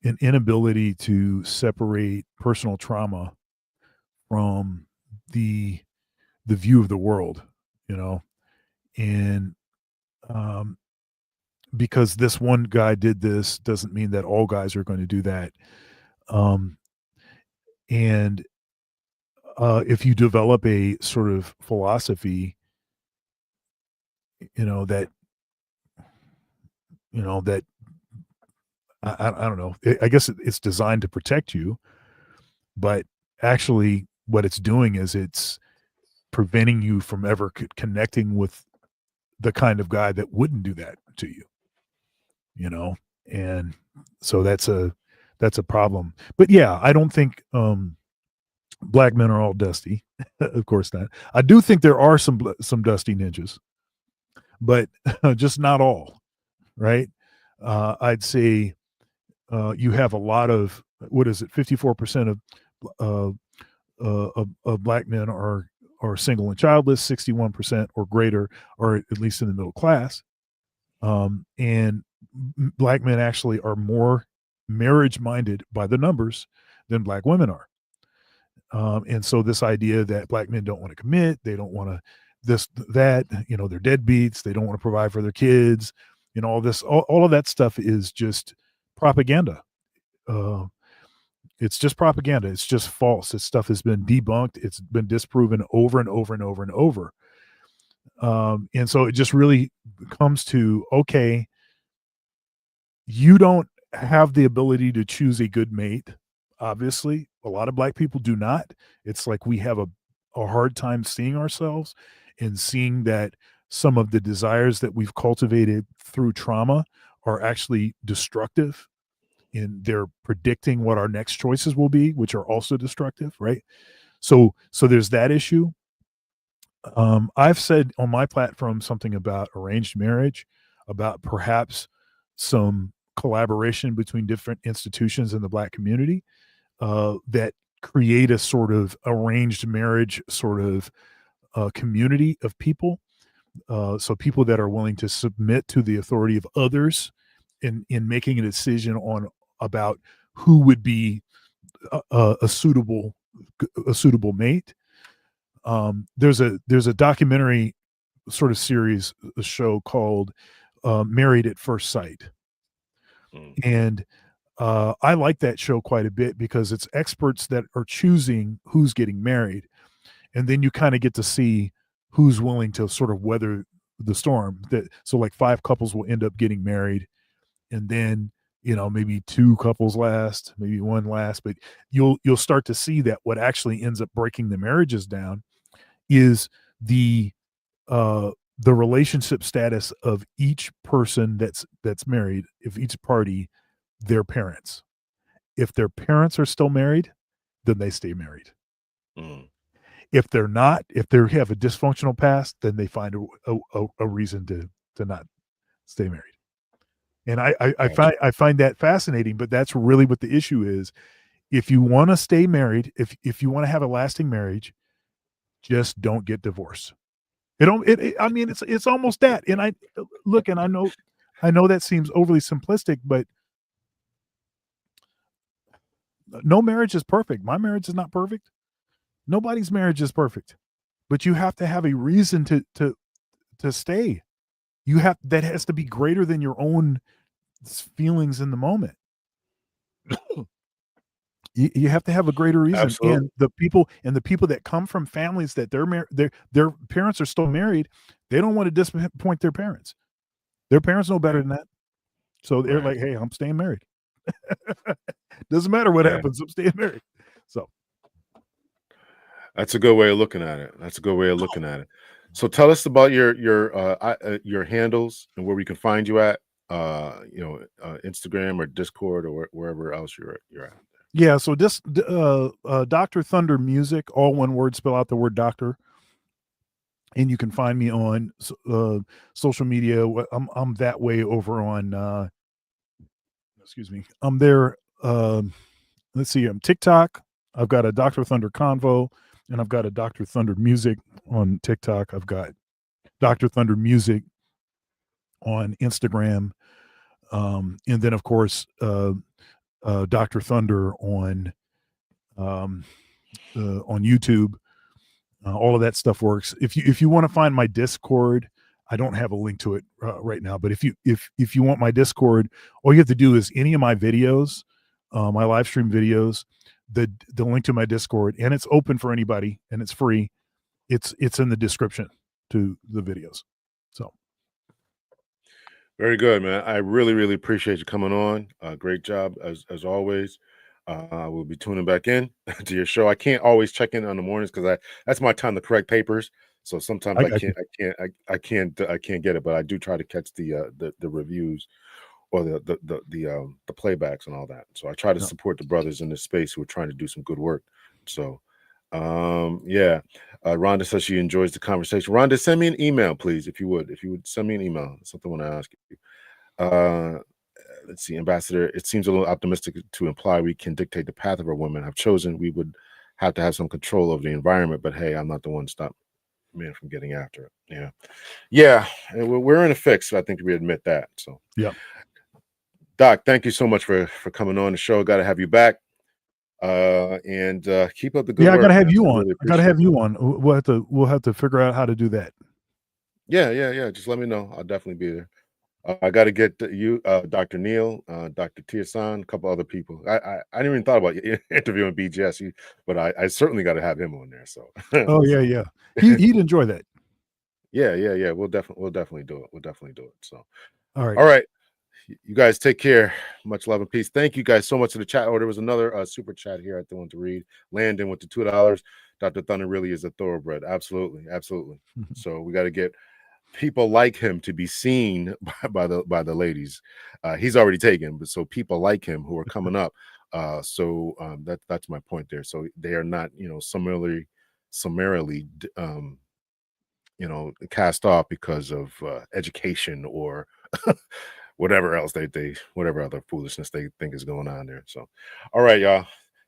an inability to separate personal trauma from the the view of the world, you know, and um, because this one guy did this doesn't mean that all guys are going to do that. Um, and if you develop a sort of philosophy, you know that that I don't know. I guess it's designed to protect you, but actually, what it's doing is it's preventing you from ever connecting with the kind of guy that wouldn't do that to you. You know, and so that's a problem. But yeah, I don't think black men are all dusty. Of course not. I do think there are some dusty ninjas, but just not all. Right? I'd say you have a lot of, what is it, 54% uh, of black men are single and childless, 61% or greater are at least in the middle class. And black men actually are more marriage minded by the numbers than black women are. And so this idea that black men don't want to commit, they don't want to this, that, they're deadbeats, they don't want to provide for their kids, all this, all of that stuff is just propaganda. Uh, it's just propaganda. It's just false. This stuff has been debunked. It's been disproven over and over and over and over. And so it just really comes to, okay, you don't have the ability to choose a good mate. Obviously, a lot of black people do not. It's like we have a hard time seeing ourselves and seeing that some of the desires that we've cultivated through trauma are actually destructive, and they're predicting what our next choices will be, which are also destructive, right? So there's that issue. I've said on my platform something about arranged marriage, about perhaps some collaboration between different institutions in the Black community that create a sort of arranged marriage sort of community of people. So people that are willing to submit to the authority of others in making a decision on about who would be a suitable mate. There's a documentary sort of series, a show called Married at First Sight, Mm, and I like that show quite a bit because it's experts that are choosing who's getting married, and then you kind of get to see who's willing to sort of weather the storm. That so like five couples will end up getting married, and then maybe two couples last, maybe one last, but you'll start to see that what actually ends up breaking the marriages down is the the relationship status of each person that's married, if each party, their parents. If their parents are still married, then they stay married. mm, If they're not, if they have a dysfunctional past, then they find a reason to not stay married. And gotcha. I find that fascinating, but that's really what the issue is. If you want to stay married, if you want to have a lasting marriage, just don't get divorced. It don't. I mean, it's almost that. And I look, and I know that seems overly simplistic, but no marriage is perfect. My marriage is not perfect. Nobody's marriage is perfect, but you have to have a reason to stay. You have that has to be greater than your own feelings in the moment. You have to have a greater reason, Absolutely. and the people that come from families that their parents are still married, they don't want to disappoint their parents. Their parents know better Right. than that, so they're Right. like, "Hey, I'm staying married. Doesn't matter what Yeah. happens, I'm staying married." So That's a good way of looking at it. That's a good way of looking at it. So tell us about your handles and where we can find you at. Instagram or Discord or wherever else you're at. yeah, so this Dr. Thunder Music, all one word, spell out the word doctor, and you can find me on social media. I'm that way over on excuse me. I'm there. Let's see. I'm TikTok. I've got a Dr. Thunder Convo, and I've got a Dr. Thunder Music on TikTok. I've got Dr. Thunder Music on Instagram, and then of course Dr. Thunder um, on YouTube. All of that stuff works. If you want to find my Discord, I don't have a link to it right now. But if you want my Discord, all you have to do is any of my videos, my live stream videos, the link to my Discord, and it's open for anybody, and it's free. It's in the description to the videos. So Very good, man. I really, really appreciate you coming on. Great job as always. We'll be tuning back in to your show. I can't always check in on the mornings because that's my time to correct papers. So sometimes I got you. I can't get it, but I do try to catch the reviews or the playbacks and all that. So I try to No. support the brothers in this space who are trying to do some good work. So yeah. Rhonda says she enjoys the conversation. Rhonda, send me an email, please, if you would. If you would send me an email, something I want to ask you. Uh, let's see, Ambassador. It seems a little optimistic to imply we can dictate the path of our women have chosen. We would have to have some control over the environment, but hey, I'm not the one to stop men from getting after it. Yeah, yeah, and we're in a fix. I think we admit that. So, Yeah. Doc, thank you so much for coming on the show. Got to have you back, and keep up the good Yeah, I gotta work, have man. you I on. really I gotta appreciate have it. you on. We'll have to figure out how to do that. Yeah, yeah, yeah. Just let me know. I'll definitely be there. I got to get you, Dr. Neil, Dr. Tiasan, a couple other people. I didn't even thought about interviewing BGS, but I certainly got to have him on there. So, Oh yeah, so yeah. He'd enjoy that. yeah, yeah, yeah. We'll definitely do it. We'll definitely do it. So, All right. all right, you guys take care. Much love and peace. Thank you guys so much for the chat. Oh, there was another super chat here I want to read. Landon with the $2. Dr. Thunder really is a thoroughbred. Absolutely, absolutely. So we got to get people like him to be seen by the ladies. He's already taken, but so people like him who are coming up. That's my point there. So they are not, summarily, cast off because of education or whatever else whatever other foolishness they think is going on there. So, all right, y'all,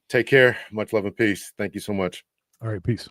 take care. Much love and peace. Thank you so much. All right, peace.